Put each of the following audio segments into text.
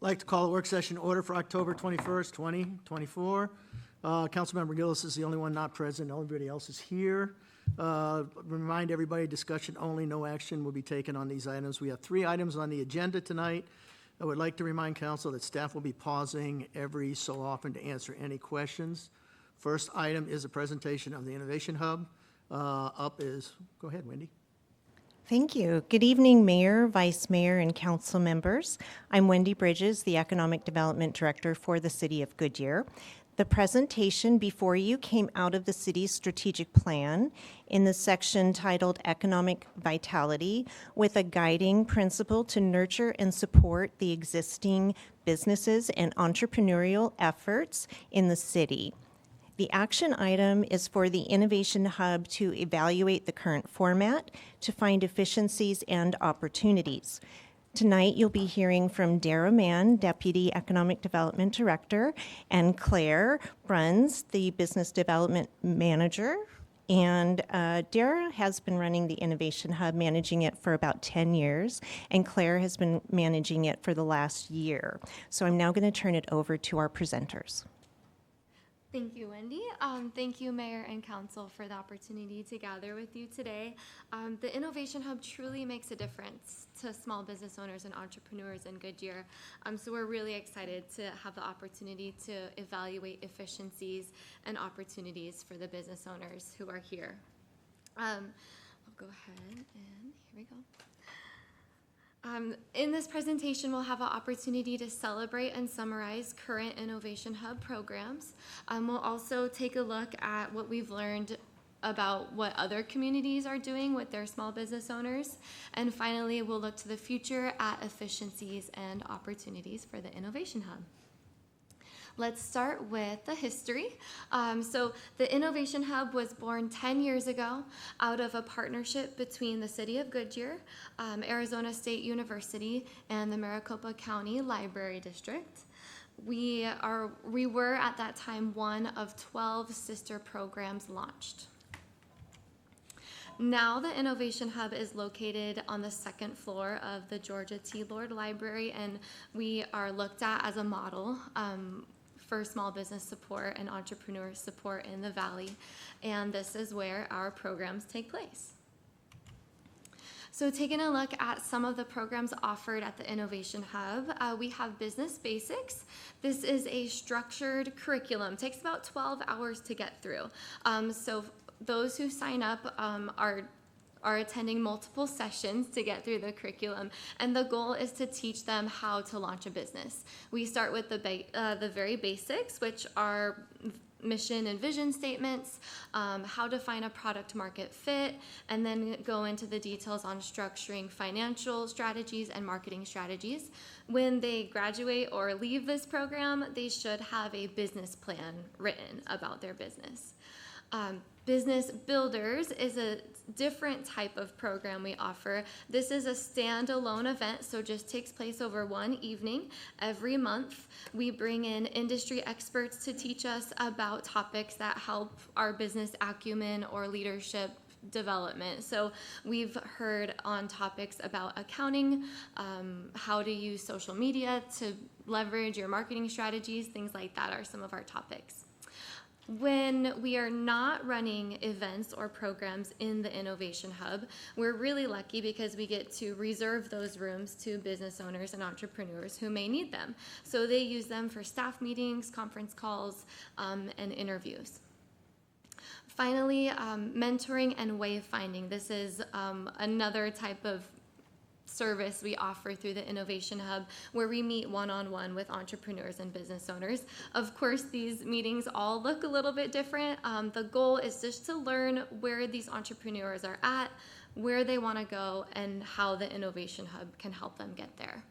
I'd like to call the work session order for October 21st, 2024. Councilmember Gillis is the only one not present. Everybody else is here. Remind everybody, discussion only, no action will be taken on these items. We have 3 items on the agenda tonight. I would like to remind council that staff will be pausing every so often to answer any questions. First item is a presentation of the Innovation Hub. Go ahead, Wendy. Thank you. Good evening, Mayor, Vice Mayor, and council members. I'm Wendy Bridges, the Economic Development Director for the City of Goodyear. The presentation before you came out of the city's strategic plan in the section titled Economic Vitality, with a guiding principle to nurture and support the existing businesses and entrepreneurial efforts in the city. The action item is for the Innovation Hub to evaluate the current format to find efficiencies and opportunities. Tonight, you'll be hearing from Dara Mann, Deputy Economic Development Director, and Claire Bruns, the Business Development Manager. And Dara has been running the Innovation Hub, managing it for about 10 years, and Claire has been managing it for the last year. So I'm now going to turn it over to our presenters. Thank you, Wendy. Thank you, Mayor and Council, for the opportunity to gather with you today. The Innovation Hub truly makes a difference to small business owners and entrepreneurs in Goodyear. So we're really excited to have the opportunity to evaluate efficiencies and opportunities for the business owners who are here. I'll go ahead and here we go. In this presentation, we'll have an opportunity to celebrate and summarize current Innovation Hub programs. We'll also take a look at what we've learned about what other communities are doing with their small business owners. And finally, we'll look to the future at efficiencies and opportunities for the Innovation Hub. Let's start with the history. So the Innovation Hub was born 10 years ago out of a partnership between the City of Goodyear, Arizona State University, and the Maricopa County Library District. We were at that time one of 12 sister programs launched. Now the Innovation Hub is located on the 2nd floor of the Georgia T. Lord Library, and we are looked at as a model for small business support and entrepreneur support in the Valley, and this is where our programs take place. So taking a look at some of the programs offered at the Innovation Hub, we have Business Basics. This is a structured curriculum. It takes about 12 hours to get through. So those who sign up are attending multiple sessions to get through the curriculum, and the goal is to teach them how to launch a business. We start with the very basics, which are mission and vision statements, how to find a product market fit, and then go into the details on structuring financial strategies and marketing strategies. When they graduate or leave this program, they should have a business plan written about their business. Business Builders is a different type of program we offer. This is a standalone event, so just takes place over one evening every month. We bring in industry experts to teach us about topics that help our business acumen or leadership development. So we've heard on topics about accounting, how to use social media to leverage your marketing strategies, things like that are some of our topics. When we are not running events or programs in the Innovation Hub, we're really lucky because we get to reserve those rooms to business owners and entrepreneurs who may need them. So they use them for staff meetings, conference calls, and interviews. Finally, mentoring and wayfinding. This is another type of service we offer through the Innovation Hub, where we meet one-on-one with entrepreneurs and business owners. Of course, these meetings all look a little bit different. The goal is just to learn where these entrepreneurs are at, where they want to go, and how the Innovation Hub can help them get there.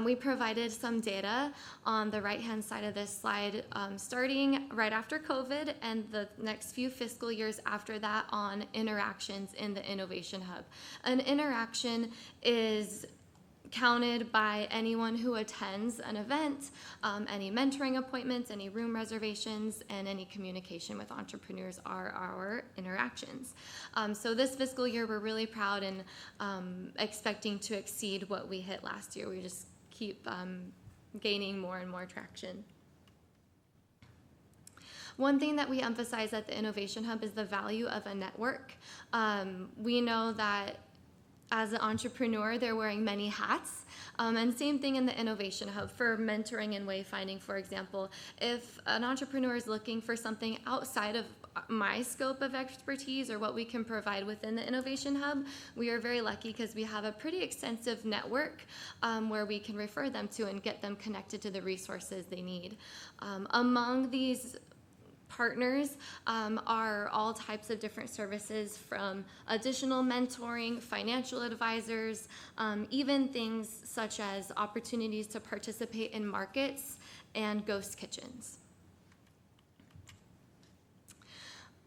We provided some data on the right-hand side of this slide, starting right after COVID and the next few fiscal years after that on interactions in the Innovation Hub. An interaction is counted by anyone who attends an event, any mentoring appointments, any room reservations, and any communication with entrepreneurs are our interactions. So this fiscal year, we're really proud and expecting to exceed what we hit last year. We just keep gaining more and more traction. One thing that we emphasize at the Innovation Hub is the value of a network. We know that as an entrepreneur, they're wearing many hats. And same thing in the Innovation Hub for mentoring and wayfinding, for example. If an entrepreneur is looking for something outside of my scope of expertise or what we can provide within the Innovation Hub, we are very lucky because we have a pretty extensive network where we can refer them to and get them connected to the resources they need. Among these partners are all types of different services, from additional mentoring, financial advisors, even things such as opportunities to participate in markets and ghost kitchens.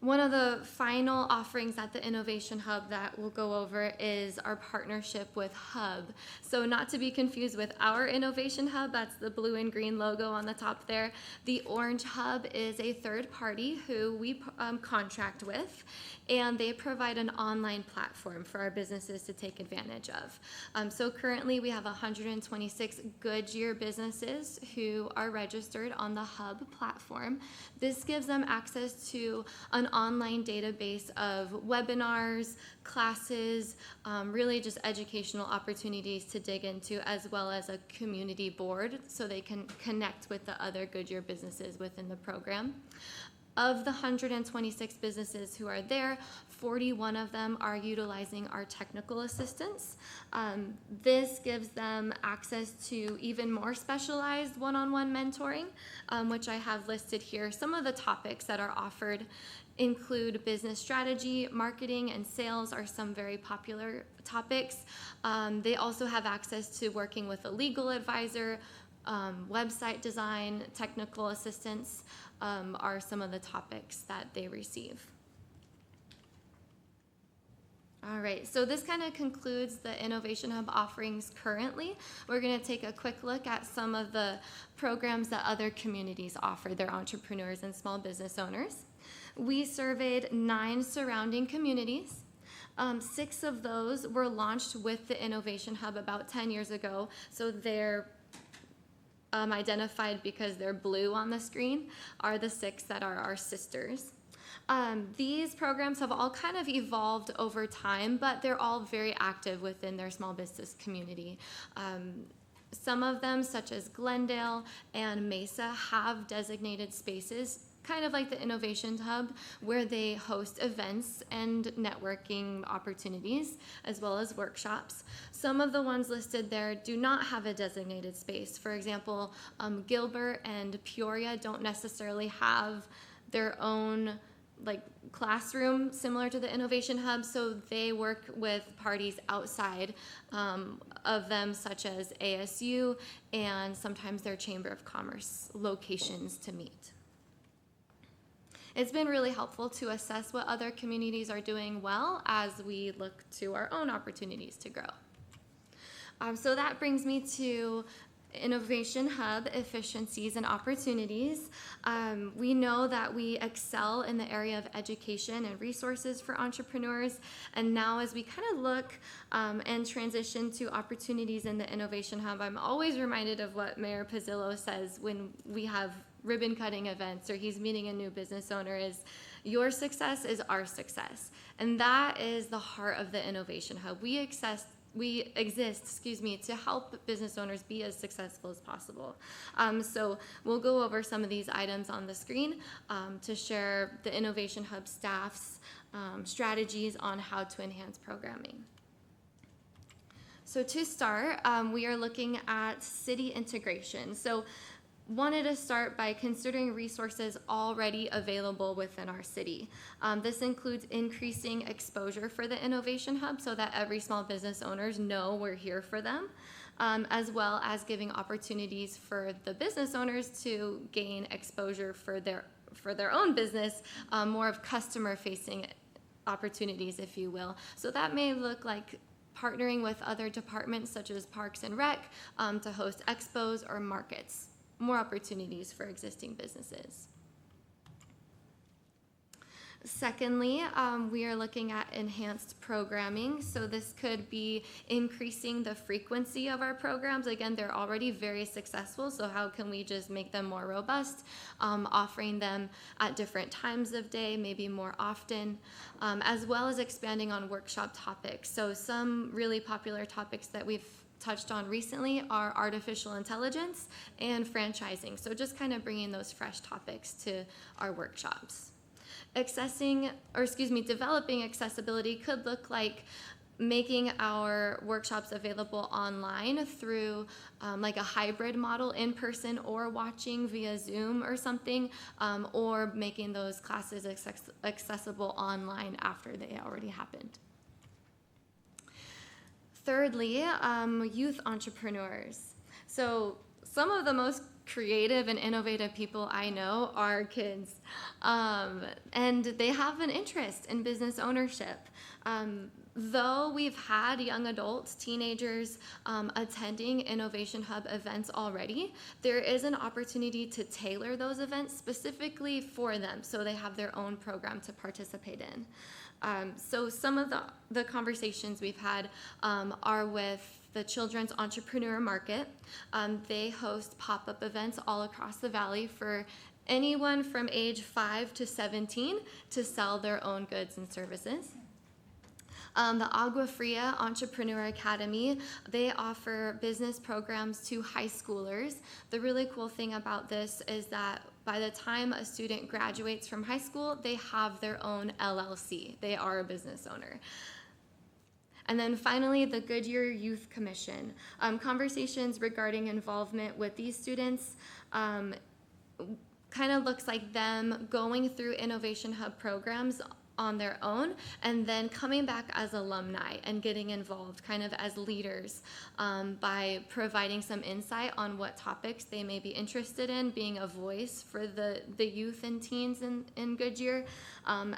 One of the final offerings at the Innovation Hub that we'll go over is our partnership with Hub. So not to be confused with our Innovation Hub, that's the blue and green logo on the top there. The orange hub is a third party who we contract with, and they provide an online platform for our businesses to take advantage of. So currently we have 126 Goodyear businesses who are registered on the Hub platform. This gives them access to an online database of webinars, classes, really just educational opportunities to dig into, as well as a community board so they can connect with the other Goodyear businesses within the program. Of the 126 businesses who are there, 41 of them are utilizing our technical assistance. This gives them access to even more specialized one-on-one mentoring, which I have listed here. Some of the topics that are offered include business strategy, marketing, and sales are some very popular topics. They also have access to working with a legal advisor, website design, technical assistance are some of the topics that they receive. All right, so this kind of concludes the Innovation Hub offerings currently. We're going to take a quick look at some of the programs that other communities offer their entrepreneurs and small business owners. We surveyed 9 surrounding communities. 6 of those were launched with the Innovation Hub about 10 years ago, so they're identified because they're blue on the screen, are the 6 that are our sisters. These programs have all kind of evolved over time, but they're all very active within their small business community. Some of them, such as Glendale and Mesa, have designated spaces, kind of like the Innovation Hub, where they host events and networking opportunities, as well as workshops. Some of the ones listed there do not have a designated space. For example, Gilbert and Peoria don't necessarily have their own classroom similar to the Innovation Hub, so they work with parties outside of them, such as ASU and sometimes their Chamber of Commerce locations to meet. It's been really helpful to assess what other communities are doing well as we look to our own opportunities to grow. So that brings me to Innovation Hub efficiencies and opportunities. We know that we excel in the area of education and resources for entrepreneurs, and now as we kind of look and transition to opportunities in the Innovation Hub, I'm always reminded of what Mayor Pizzillo says when we have ribbon cutting events or he's meeting a new business owner, is your success is our success. And that is the heart of the Innovation Hub. We exist to help business owners be as successful as possible. So we'll go over some of these items on the screen to share the Innovation Hub staff's strategies on how to enhance programming. So to start, we are looking at city integration. So wanted to start by considering resources already available within our city. This includes increasing exposure for the Innovation Hub so that every small business owners know we're here for them, as well as giving opportunities for the business owners to gain exposure for their own business, more of customer-facing opportunities, if you will. So that may look like partnering with other departments such as Parks and Rec to host expos or markets. More opportunities for existing businesses. Secondly, we are looking at enhanced programming. So this could be increasing the frequency of our programs. Again, they're already very successful, so how can we just make them more robust? Offering them at different times of day, maybe more often, as well as expanding on workshop topics. So some really popular topics that we've touched on recently are artificial intelligence and franchising. So just kind of bringing those fresh topics to our workshops. Developing accessibility could look like making our workshops available online through like a hybrid model, in person or watching via Zoom or something, or making those classes accessible online after they already happened. Thirdly, youth entrepreneurs. So some of the most creative and innovative people I know are kids, and they have an interest in business ownership. Though we've had young adults, teenagers attending Innovation Hub events already, there is an opportunity to tailor those events specifically for them so they have their own program to participate in. So some of the conversations we've had are with the Children's Entrepreneur Market. They host pop-up events all across the valley for anyone from age 5 to 17 to sell their own goods and services. The Agua Fria Entrepreneur Academy, they offer business programs to high schoolers. The really cool thing about this is that by the time a student graduates from high school, they have their own LLC. They are a business owner. And then finally, the Goodyear Youth Commission. Conversations regarding involvement with these students kind of looks like them going through Innovation Hub programs on their own and then coming back as alumni and getting involved kind of as leaders by providing some insight on what topics they may be interested in, being a voice for the youth and teens in Goodyear,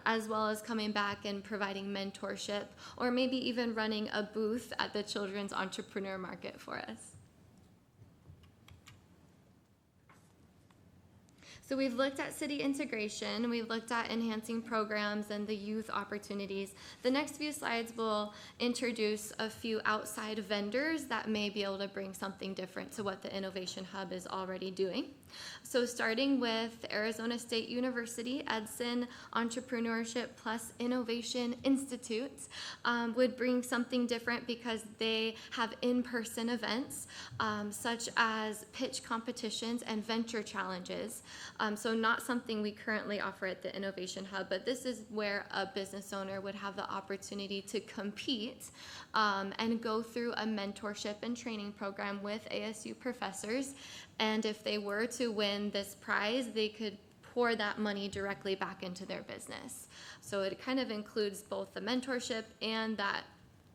as well as coming back and providing mentorship or maybe even running a booth at the Children's Entrepreneur Market for us. So we've looked at city integration, we've looked at enhancing programs and the youth opportunities. The next few slides will introduce a few outside vendors that may be able to bring something different to what the Innovation Hub is already doing. So starting with Arizona State University, Edson Entrepreneurship Plus Innovation Institute would bring something different because they have in-person events such as pitch competitions and venture challenges. So not something we currently offer at the Innovation Hub, but this is where a business owner would have the opportunity to compete and go through a mentorship and training program with ASU professors. And if they were to win this prize, they could pour that money directly back into their business. So it kind of includes both the mentorship and that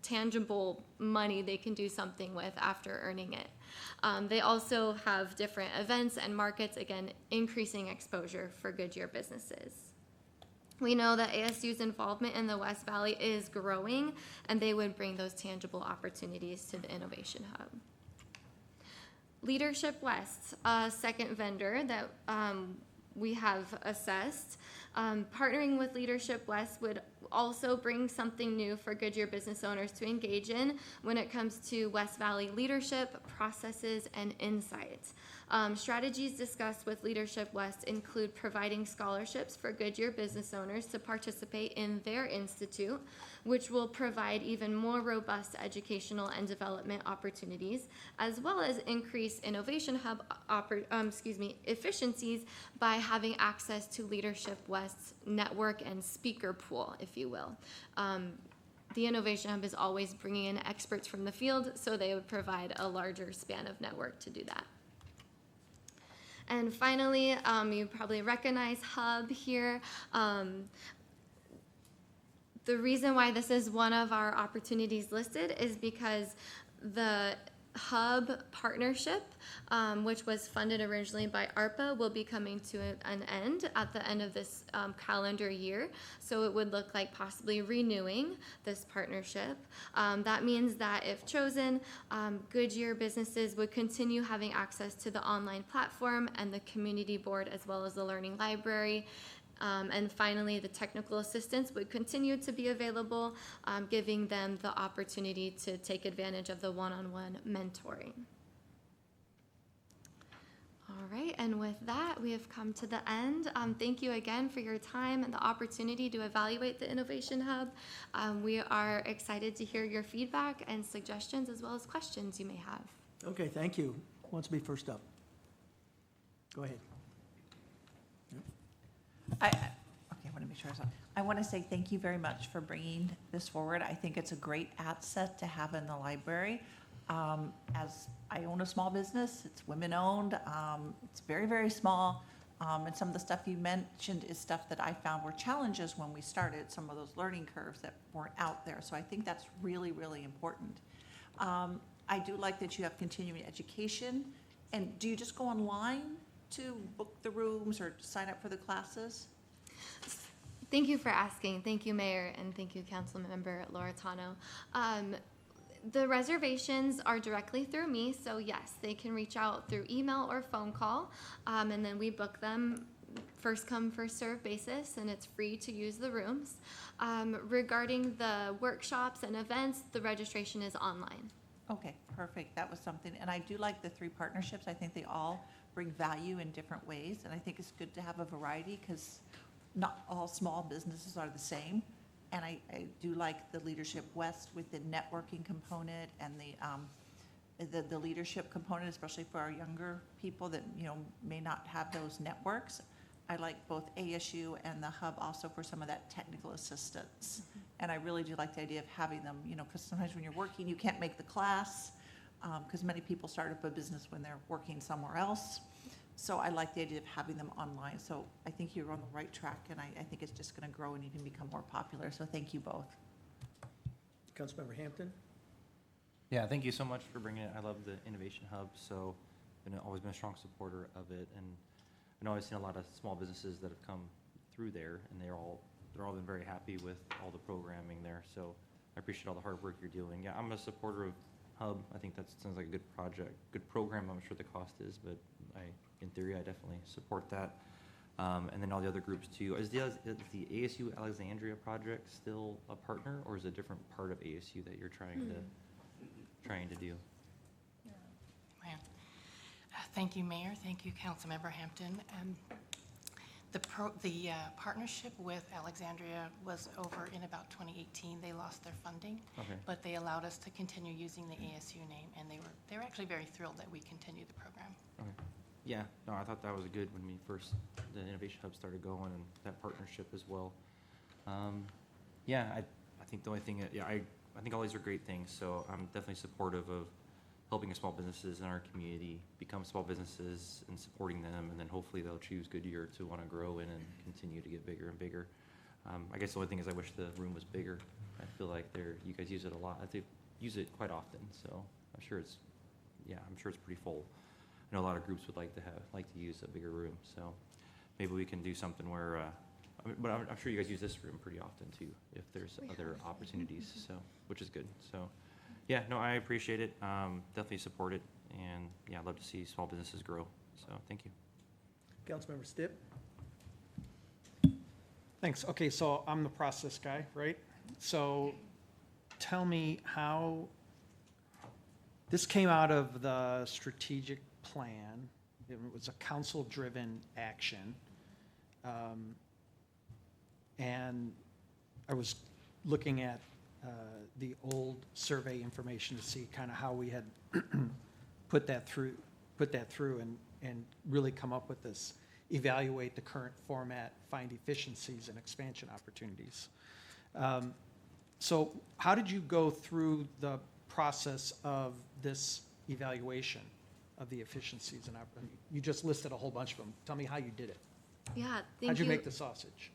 tangible money they can do something with after earning it. They also have different events and markets, again, increasing exposure for Goodyear businesses. We know that ASU's involvement in the West Valley is growing, and they would bring those tangible opportunities to the Innovation Hub. Leadership West, a second vendor that we have assessed. Partnering with Leadership West would also bring something new for Goodyear business owners to engage in when it comes to West Valley leadership, processes, and insights. Strategies discussed with Leadership West include providing scholarships for Goodyear business owners to participate in their institute, which will provide even more robust educational and development opportunities, as well as increase Innovation Hub efficiencies by having access to Leadership West's network and speaker pool, if you will. The Innovation Hub is always bringing in experts from the field, so they would provide a larger span of network to do that. And finally, you probably recognize Hub here. The reason why this is one of our opportunities listed is because the Hub partnership, which was funded originally by ARPA, will be coming to an end at the end of this calendar year. So it would look like possibly renewing this partnership. That means that if chosen, Goodyear businesses would continue having access to the online platform and the community board as well as the learning library. And finally, the technical assistance would continue to be available, giving them the opportunity to take advantage of the one-on-one mentoring. All right, and with that, we have come to the end. Thank you again for your time and the opportunity to evaluate the Innovation Hub. We are excited to hear your feedback and suggestions as well as questions you may have. Okay, thank you. Who wants to be first up? Go ahead. Okay, I want to make sure I want to say thank you very much for bringing this forward. I think it's a great asset to have in the library. As I own a small business, it's women-owned, it's very, very small, and some of the stuff you mentioned is stuff that I found were challenges when we started, some of those learning curves that weren't out there, so I think that's really, really important. I do like that you have continuing education, and do you just go online to book the rooms or sign up for the classes? Thank you for asking. Thank you, Mayor, and thank you, Councilmember Loretano. The reservations are directly through me, so yes, they can reach out through email or phone call, and then we book them first come, first served basis, and it's free to use the rooms. Regarding the workshops and events, the registration is online. Okay, perfect. That was something, and I do like the 3 partnerships. I think they all bring value in different ways, and I think it's good to have a variety because not all small businesses are the same. And I do like the Leadership West with the networking component and the leadership component, especially for our younger people that, may not have those networks. I like both ASU and the Hub also for some of that technical assistance. Mm-hmm. And I really do like the idea of having them, because sometimes when you're working, you can't make the class, because many people start up a business when they're working somewhere else. So I like the idea of having them online. So I think you're on the right track, and I think it's just going to grow and even become more popular. So thank you both. Councilmember Hampton? Yeah, thank you so much for bringing it. I love the Innovation Hub, so always been a strong supporter of it. And I know I've seen a lot of small businesses that have come through there, and they're all been very happy with all the programming there. So I appreciate all the hard work you're doing. Yeah, I'm a supporter of Hub. I think that sounds like a good project, good program. I'm sure the cost is, but in theory, I definitely support that. And then all the other groups too. Is the ASU Alexandria project still a partner, or is it a different part of ASU that you're trying to do? Man. Thank you, Mayor. Thank you, Councilmember Hampton. The partnership with Alexandria was over in about 2018. They lost their funding, Okay. but they allowed us to continue using the ASU name, and they were actually very thrilled that we continued the program. Okay. Yeah, no, I thought that was good when the Innovation Hub started going, and that partnership as well. Yeah, I think the only thing I think all these are great things, so I'm definitely supportive of helping small businesses in our community become small businesses and supporting them, and then hopefully they'll choose Goodyear to want to grow in and continue to get bigger and bigger. I guess the only thing is I wish the room was bigger. I feel like you guys use it a lot. I think use it quite often, so I'm sure it's pretty full. I know a lot of groups would like to use a bigger room, so maybe we can do something where, but I'm sure you guys use this room pretty often too, if there's other opportunities, so, which is good. So, yeah, no, I appreciate it, definitely support it, and yeah, I'd love to see small businesses grow, so thank you. Councilmember Stipp? Thanks. Okay, so I'm the process guy, right? So tell me how, this came out of the strategic plan. It was a council-driven action. And I was looking at the old survey information to see kind of how we had put that through and really come up with this, evaluate the current format, find efficiencies and expansion opportunities. So how did you go through the process of this evaluation of the efficiencies and opportunities? You just listed a whole bunch of them. Tell me how you did it. Yeah, thank you. How'd you make the sausage?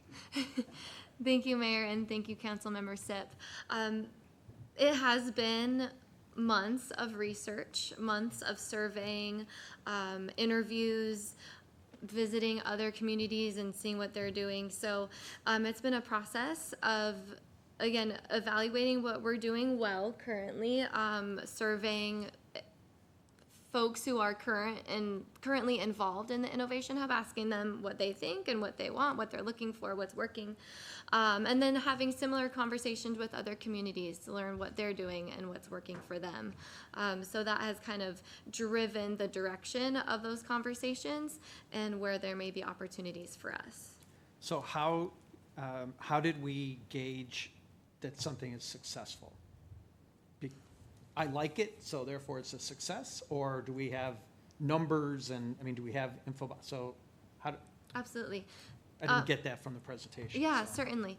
Thank you, Mayor, and thank you, Councilmember Stipp. It has been months of research, months of surveying, interviews, visiting other communities and seeing what they're doing. So it's been a process of, again, evaluating what we're doing well currently, surveying folks who are currently involved in the Innovation Hub, asking them what they think and what they want, what they're looking for, what's working. And then having similar conversations with other communities to learn what they're doing and what's working for them. So that has kind of driven the direction of those conversations and where there may be opportunities for us. So how did we gauge that something is successful? I like it, so therefore it's a success, or do we have numbers and, I mean, do we have info? So Absolutely. I didn't get that from the presentation. Yeah, so. certainly.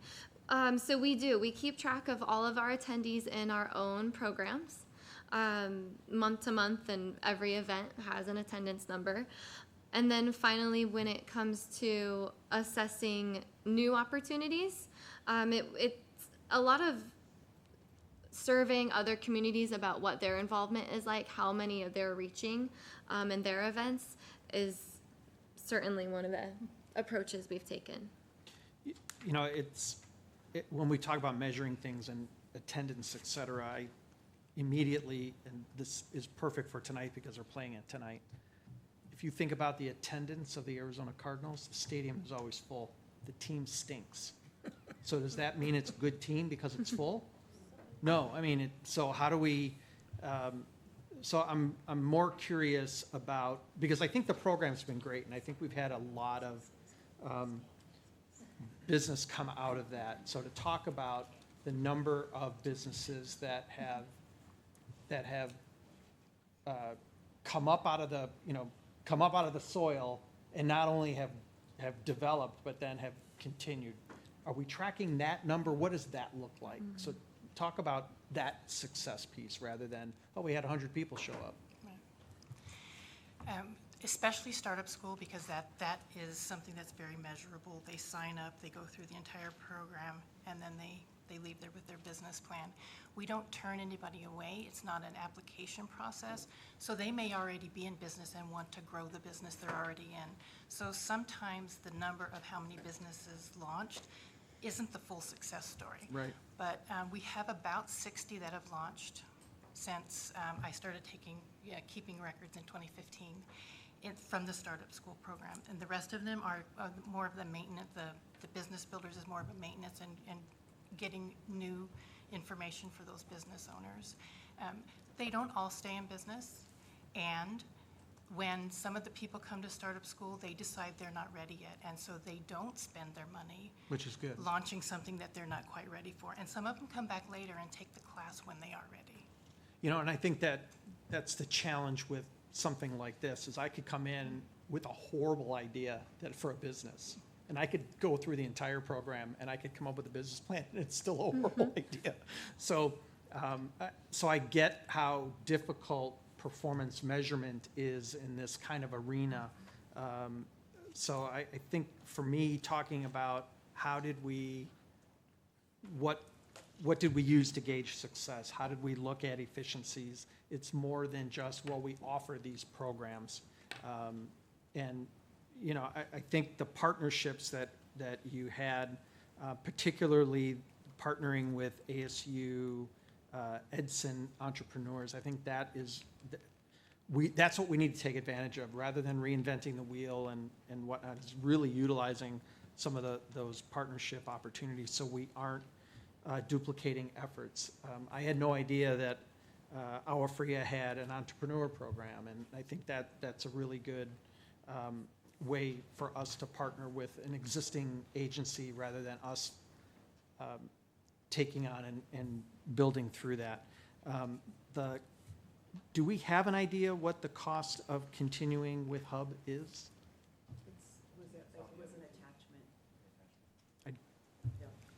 So we do. We keep track of all of our attendees in our own programs, month to month, and every event has an attendance number. And then finally, when it comes to assessing new opportunities, it's a lot of surveying other communities about what their involvement is like, how many of they're reaching in their events is certainly one of the approaches we've taken. You know, when we talk about measuring things and attendance, et cetera, I immediately, and this is perfect for tonight because they're playing it tonight. If you think about the attendance of the Arizona Cardinals, the stadium is always full. The team stinks. So does that mean it's a good team because it's full? No, I mean, so how do we, so I'm more curious about, because I think the program's been great, and I think we've had a lot of business come out of that. So to talk about the number of businesses that have come up out of the soil and not only have developed, but then have continued. Are we tracking that number? What does that look like? So talk about that success piece rather than, oh, we had 100 people show up. Especially startup school, because that is something that's very measurable. They sign up, they go through the entire program, and then they leave there with their business plan. We don't turn anybody away. It's not an application process. So they may already be in business and want to grow the business they're already in. So sometimes the number of how many businesses launched isn't the full success story. Right. But we have about 60 that have launched since I started keeping records in 2015 from the startup school program. And the rest of them are more of the maintenance, the business builders is more of a maintenance and getting new information for those business owners. They don't all stay in business, and when some of the people come to startup school, they decide they're not ready yet, and so they don't spend their money Which is good. launching something that they're not quite ready for. And some of them come back later and take the class when they are ready. You know, and I think that's the challenge with something like this, is I could come in with a horrible idea for a business, and I could go through the entire program, and I could come up with a business plan, and it's still a horrible idea. So I get how difficult performance measurement is in this kind of arena. So I think for me, talking about what did we use to gauge success? How did we look at efficiencies? It's more than just, well, we offer these programs. And, you know, I think the partnerships that you had, particularly partnering with ASU, Edson entrepreneurs, I think that's what we need to take advantage of, rather than reinventing the wheel and whatnot, is really utilizing some of those partnership opportunities so we aren't duplicating efforts. I had no idea that Agua Fria had an entrepreneur program, and I think that's a really good way for us to partner with an existing agency rather than us taking on and building through that. Do we have an idea what the cost of continuing with Hub is? It was an attachment.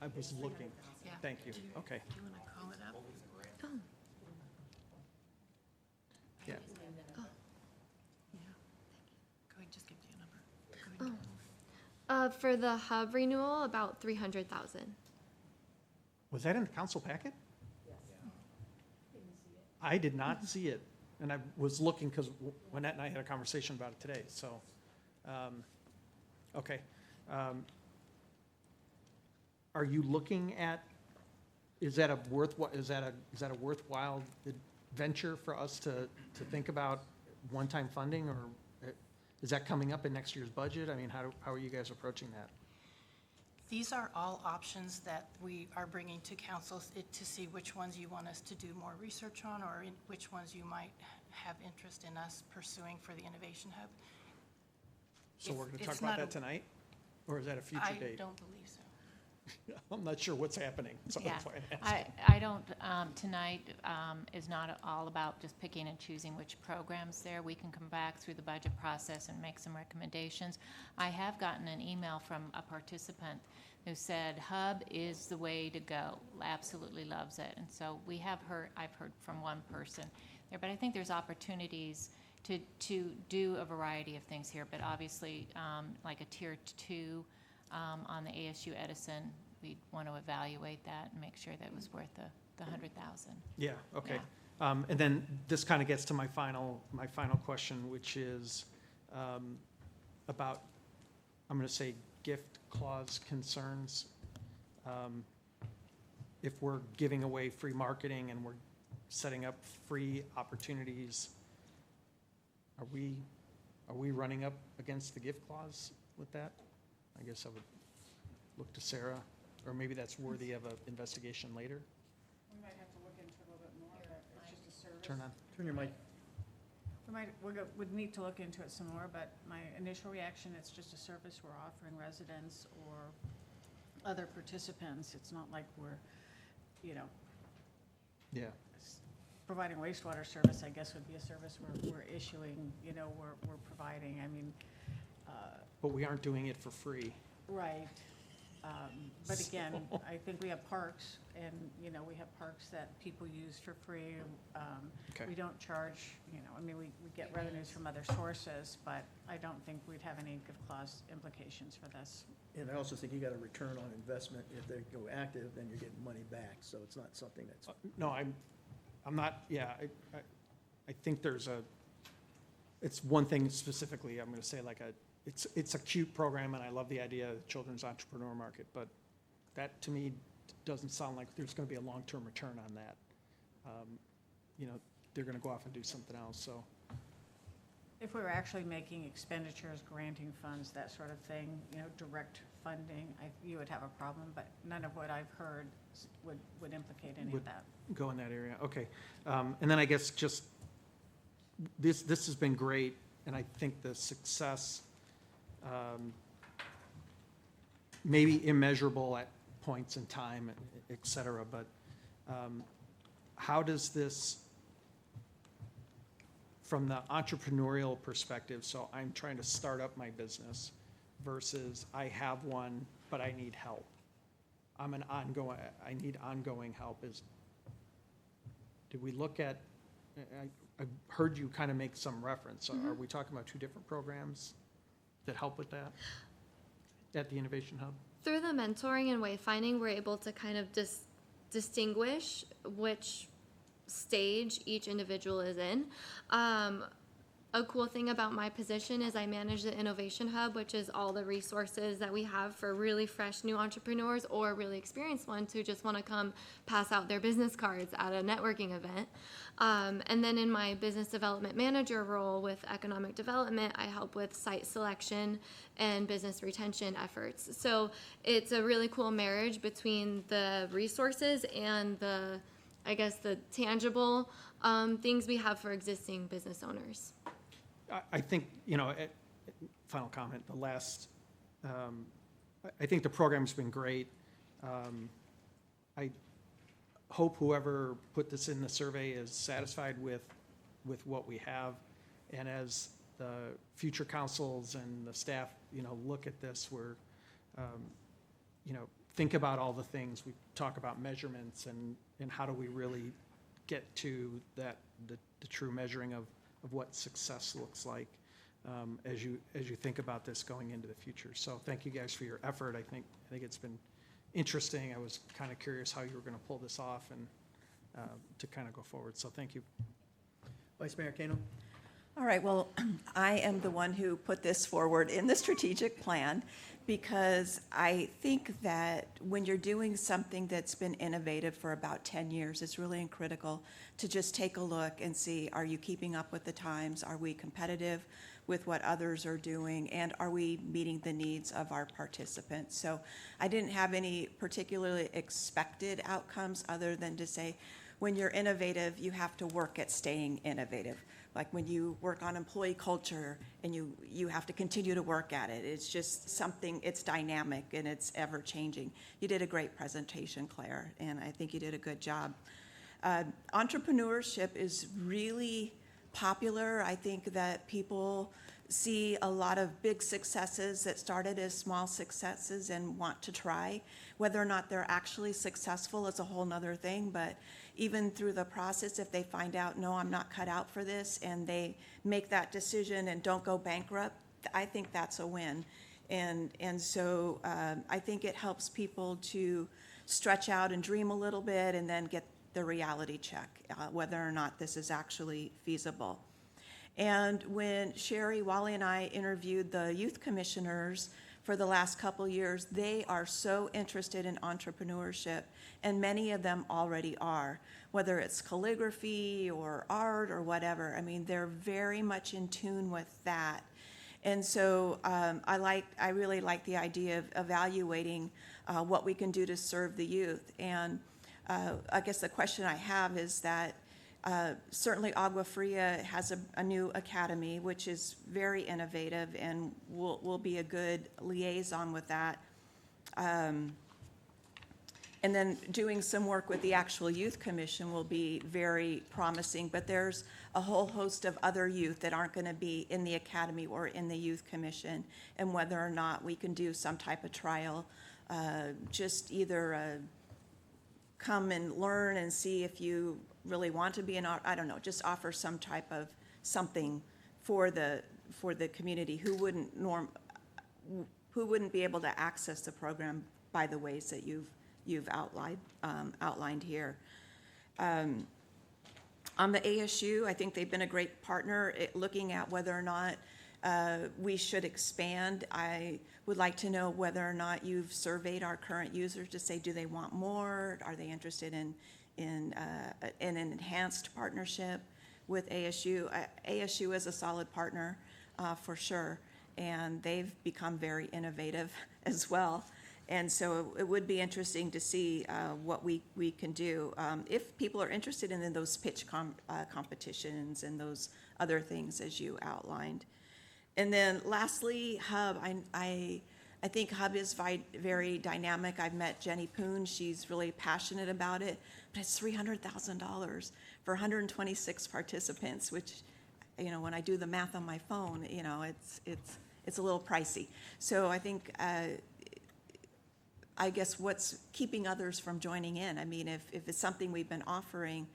I was looking. Yeah. Thank you. Okay. Do you want to call it up? Yeah. Go ahead, just give me a number. Go ahead. For the hub renewal, about 300,000. Was that in the council packet? I did not see it, and I was looking because Lynette and I had a conversation about it today, so, okay. Are you looking at, is that a worthwhile venture for us to think about one-time funding, or is that coming up in next year's budget? I mean, how are you guys approaching that? These are all options that we are bringing to council to see which ones you want us to do more research on, or which ones you might have interest in us pursuing for the Innovation Hub. So we're going to talk It's about not that tonight? Or is that a future I date? don't believe so. I'm not sure what's happening, so Yeah, that's why I'm asking. I don't, tonight is not all about just picking and choosing which programs there. We can come back through the budget process and make some recommendations. I have gotten an email from a participant who said Hub is the way to go, absolutely loves it. And so I've heard from one person there, but I think there's opportunities to do a variety of things here, but obviously, like a tier 2, on the ASU Edison, we'd want to evaluate that and make sure that it was worth the 100,000. Yeah, okay. And then this kind of gets to my final question, which is about, I'm going to say, gift clause concerns. If we're giving away free marketing and we're setting up free opportunities, are we running up against the gift clause with that? I guess I would look to Sarah, or maybe that's worthy of an investigation later. We might have to look into it a little bit more, but it's just a service. Turn your mic. We'd need to look into it some more, but my initial reaction, it's just a service we're offering residents or other participants. It's not like we're, Yeah. providing wastewater service, I guess, would be a service we're issuing, we're providing. I mean, But we aren't doing it for free. right. But again, I think we have parks, and, we have parks that people use for free. Okay. We don't charge, we get revenues from other sources, but I don't think we'd have any gift clause implications for this. And I also think you got a return on investment. If they go active, then you're getting money back, so it's not something that's, No, I'm not, yeah, I think it's one thing specifically, I'm going to say it's a cute program, and I love the idea of the Children's Entrepreneur Market, but that, to me, doesn't sound like there's going to be a long-term return on that. They're going to go off and do something else, so. If we were actually making expenditures, granting funds, that sort of thing, direct funding, you would have a problem, but none of what I've heard would implicate any of that. Go in that area, okay. And then I guess just, this has been great, and I think the success, maybe immeasurable at points in time, et cetera, but how does this, from the entrepreneurial perspective, so I'm trying to start up my business versus I have one, but I need help. I need ongoing help. Did we look at, I heard you kind of make some reference. Are we talking about two different programs that help with that at the Innovation Hub? Through the mentoring and wayfinding, we're able to kind of distinguish which stage each individual is in. A cool thing about my position is I manage the Innovation Hub, which is all the resources that we have for really fresh new entrepreneurs or really experienced ones who just want to come pass out their business cards at a networking event. And then in my business development manager role with economic development, I help with site selection and business retention efforts. So it's a really cool marriage between the resources and the tangible things we have for existing business owners. I think, final comment, I think the program's been great. I hope whoever put this in the survey is satisfied with what we have. And as the future councils and the staff, look at this, we're, think about all the things. We talk about measurements and how do we really get to the true measuring of what success looks like as you think about this going into the future. So thank you guys for your effort. I think it's been interesting. I was kind of curious how you were going to pull this off and to kind of go forward. So thank you. Vice Mayor Kano? All right, well, I am the one who put this forward in the strategic plan because I think that when you're doing something that's been innovative for about 10 years, it's really critical to just take a look and see, are you keeping up with the times? Are we competitive with what others are doing? And are we meeting the needs of our participants? So I didn't have any particularly expected outcomes other than to say, when you're innovative, you have to work at staying innovative. Like when you work on employee culture and you have to continue to work at it. It's just something, it's dynamic and it's ever changing. You did a great presentation, Claire, and I think you did a good job. Entrepreneurship is really popular. I think that people see a lot of big successes that started as small successes and want to try. Whether or not they're actually successful is a whole nother thing, but even through the process, if they find out, no, I'm not cut out for this, and they make that decision and don't go bankrupt, I think that's a win. And so I think it helps people to stretch out and dream a little bit and then get the reality check, whether or not this is actually feasible. And when Sherry, Wally, and I interviewed the youth commissioners for the last couple years, they are so interested in entrepreneurship, and many of them already are, whether it's calligraphy or art or whatever. I mean, they're very much in tune with that. And so I really like the idea of evaluating what we can do to serve the youth. And I guess the question I have is that certainly Agua Fria has a new academy, which is very innovative and will be a good liaison with that. And then doing some work with the actual youth commission will be very promising, but there's a whole host of other youth that aren't going to be in the academy or in the youth commission, and whether or not we can do some type of trial, just either come and learn and see if you really want to be an art, I don't know, just offer some type of something for the community who wouldn't be able to access the program by the ways that you've outlined here. On the ASU, I think they've been a great partner at looking at whether or not we should expand. I would like to know whether or not you've surveyed our current users to say, do they want more? Are they interested in an enhanced partnership with ASU? ASU is a solid partner for sure, and they've become very innovative as well. And so it would be interesting to see what we can do. If people are interested in those pitch competitions and those other things as you outlined. And then lastly, Hub, I think Hub is very dynamic. I've met Jenny Poon. She's really passionate about it, but it's $300,000 for 126 participants, which, when I do the math on my phone, it's a little pricey. So I think, I guess what's keeping others from joining in? I mean, if it's something we've been offering,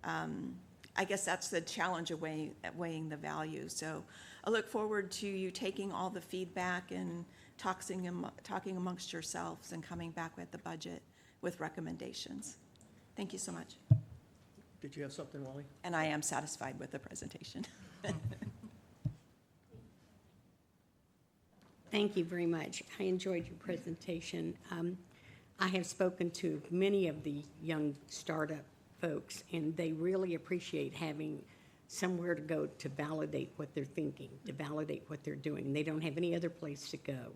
I guess that's the challenge of weighing the value. So I look forward to you taking all the feedback and talking amongst yourselves and coming back with the budget with recommendations. Thank you so much. Did you have something, Wally? And I am satisfied with the presentation. Thank you very much. I enjoyed your presentation. I have spoken to many of the young startup folks, and they really appreciate having somewhere to go to validate what they're thinking, to validate what they're doing. They don't have any other place to go,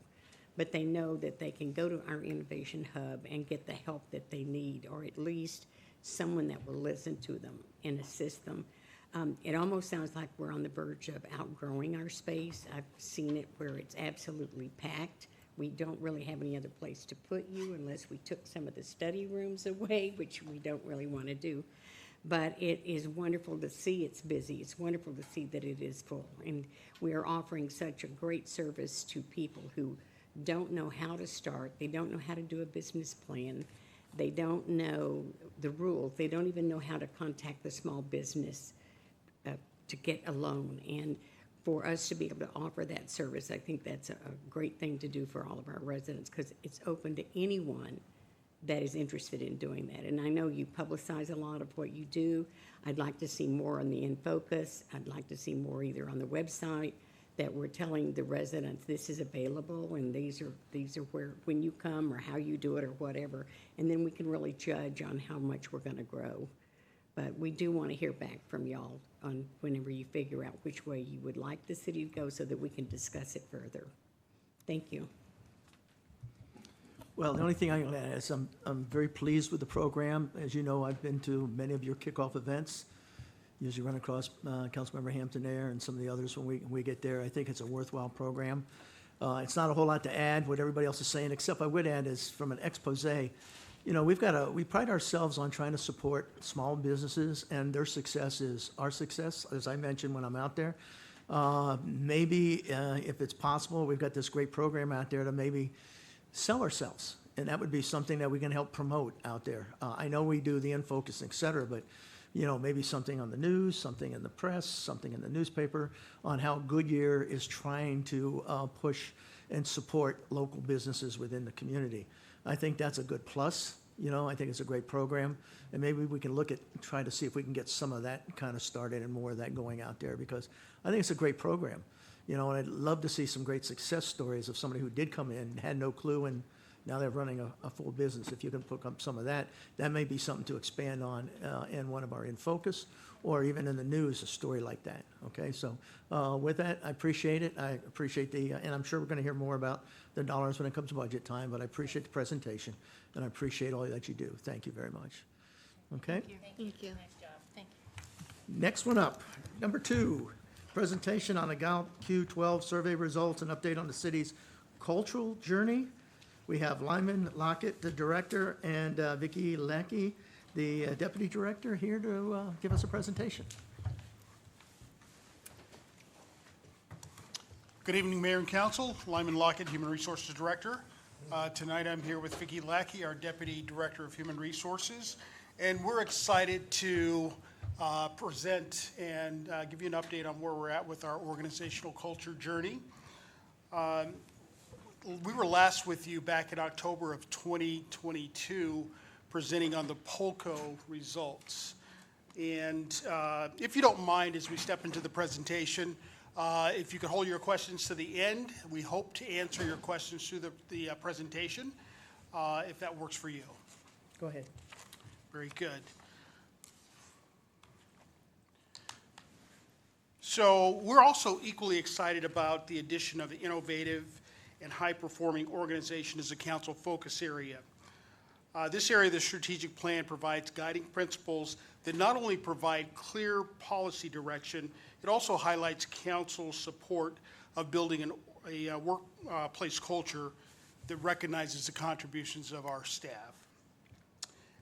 but they know that they can go to our Innovation Hub and get the help that they need, or at least someone that will listen to them and assist them. It almost sounds like we're on the verge of outgrowing our space. I've seen it where it's absolutely packed. We don't really have any other place to put you unless we took some of the study rooms away, which we don't really want to do. But it is wonderful to see it's busy. It's wonderful to see that it is full. And we are offering such a great service to people who don't know how to start. They don't know how to do a business plan. They don't know the rules. They don't even know how to contact the small business to get a loan. And for us to be able to offer that service, I think that's a great thing to do for all of our residents, because it's open to anyone that is interested in doing that. And I know you publicize a lot of what you do. I'd like to see more on the In Focus. I'd like to see more either on the website, that we're telling the residents this is available and these are where, when you come, or how you do it or whatever. And then we can really judge on how much we're gonna grow. But we do want to hear back from y'all on whenever you figure out which way you would like the city to go so that we can discuss it further. Thank you. Well, the only thing I'm going to add is I'm very pleased with the program. As you know, I've been to many of your kickoff events. Usually run across Councilmember Hampton there and some of the others when we get there. I think it's a worthwhile program. It's not a whole lot to add, what everybody else is saying, except I would add is from an expose. You know, we pride ourselves on trying to support small businesses, and their success is our success, as I mentioned when I'm out there. Maybe, if it's possible, we've got this great program out there to maybe sell ourselves, and that would be something that we can help promote out there. I know we do the In Focus, et cetera, but, you know, maybe something on the news, something in the press, something in the newspaper on how Goodyear is trying to push and support local businesses within the community. I think that's a good plus. You know, I think it's a great program, and maybe we can try to see if we can get some of that kind of started and more of that going out there, because I think it's a great program. You know, and I'd love to see some great success stories of somebody who did come in and had no clue, and now they're running a full business. If you can pick up some of that, that may be something to expand on in one of our In Focus, or even in the news, a story like that. Okay, so with that, I appreciate it. I appreciate and I'm sure we're going to hear more about the dollars when it comes to budget time, but I appreciate the presentation, and I appreciate all that you do. Thank you very much. Okay? Thank you. Nice job. Thank you. Next one up, number 2, presentation on the Gallup Q12 survey results and update on the city's cultural journey. We have Lyman Lockett, the director, and Vicki Lackey, the deputy director, here to give us a presentation. Good evening, Mayor and Council. Lyman Lockett, Human Resources Director. Tonight I'm here with Vicki Lackey, our Deputy Director of Human Resources, and we're excited to present and give you an update on where we're at with our organizational culture journey. We were last with you back in October of 2022, presenting on the POLCO results. And if you don't mind, as we step into the presentation, if you could hold your questions to the end, we hope to answer your questions through the presentation, if that works for you. Go ahead. Very good. So we're also equally excited about the addition of the innovative and high-performing organization as a council focus area. This area of the strategic plan provides guiding principles that not only provide clear policy direction, it also highlights council's support of building a workplace culture that recognizes the contributions of our staff.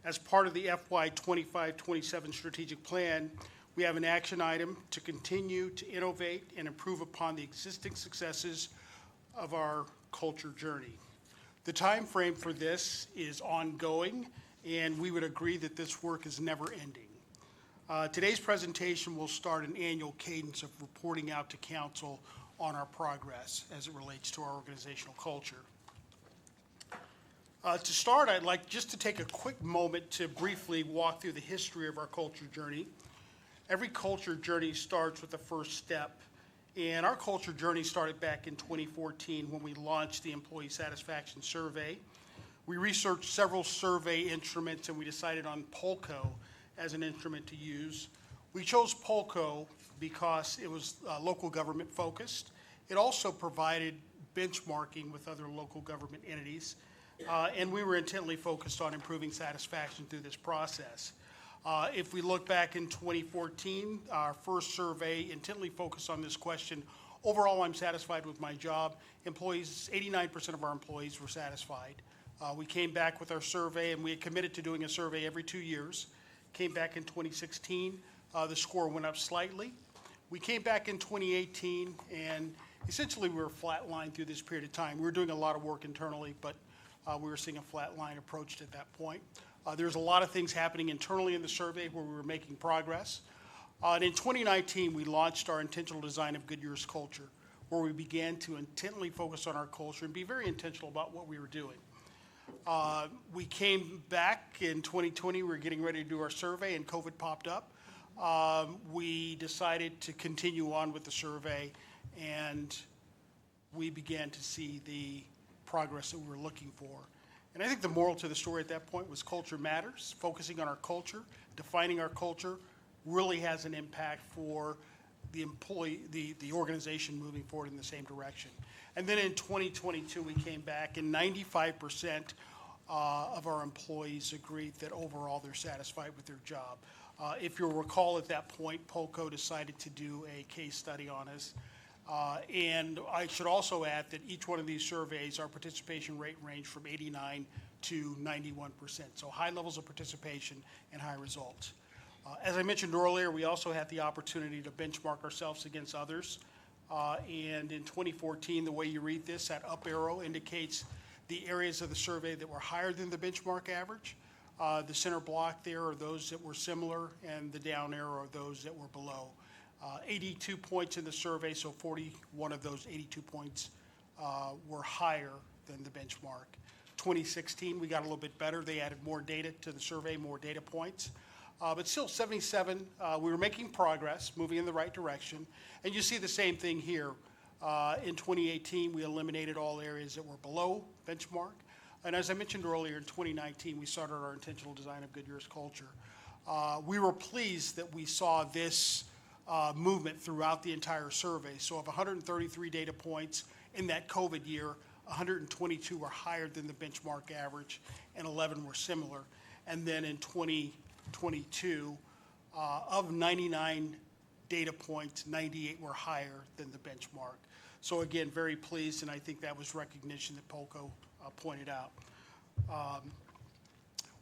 As part of the FY 25-27 strategic plan, we have an action item to continue to innovate and improve upon the existing successes of our culture journey. The time frame for this is ongoing, and we would agree that this work is never ending. Today's presentation will start an annual cadence of reporting out to council on our progress as it relates to our organizational culture. To start, I'd like just to take a quick moment to briefly walk through the history of our culture journey. Every culture journey starts with the first step, and our culture journey started back in 2014 when we launched the Employee Satisfaction Survey. We researched several survey instruments, and we decided on POLCO as an instrument to use. We chose POLCO because it was local government focused. It also provided benchmarking with other local government entities, and we were intently focused on improving satisfaction through this process. If we look back in 2014, our first survey intently focused on this question. Overall, I'm satisfied with my job. 89% of our employees were satisfied. We came back with our survey, and we had committed to doing a survey every 2 years. Came back in 2016, the score went up slightly. We came back in 2018, and essentially we were flatlined through this period of time. We were doing a lot of work internally, but we were seeing a flatline approach at that point. There's a lot of things happening internally in the survey where we were making progress. And in 2019, we launched our intentional design of Goodyear's culture, where we began to intently focus on our culture and be very intentional about what we were doing. We came back in 2020, we were getting ready to do our survey, and COVID popped up. We decided to continue on with the survey, and we began to see the progress that we were looking for. And I think the moral to the story at that point was culture matters. Focusing on our culture, defining our culture, really has an impact for the employee, the organization moving forward in the same direction. And then in 2022, we came back, and 95% of our employees agreed that overall they're satisfied with their job. If you'll recall, at that point, POLCO decided to do a case study on us. And I should also add that each one of these surveys, our participation rate ranged from 89 to 91%. So high levels of participation and high results. As I mentioned earlier, we also had the opportunity to benchmark ourselves against others. And in 2014, the way you read this, that up arrow indicates the areas of the survey that were higher than the benchmark average. The center block there are those that were similar, and the down arrow are those that were below. 82 points in the survey, so 41 of those 82 points were higher than the benchmark. 2016, we got a little bit better. They added more data to the survey, more data points. But still 77, we were making progress, moving in the right direction. And you see the same thing here. In 2018, we eliminated all areas that were below benchmark. And as I mentioned earlier, in 2019, we started our intentional design of Goodyear's culture. We were pleased that we saw this movement throughout the entire survey. So of 133 data points in that COVID year, 122 were higher than the benchmark average, and 11 were similar. And then in 2022, of 99 data points, 98 were higher than the benchmark. So again, very pleased, and I think that was recognition that POLCO pointed out.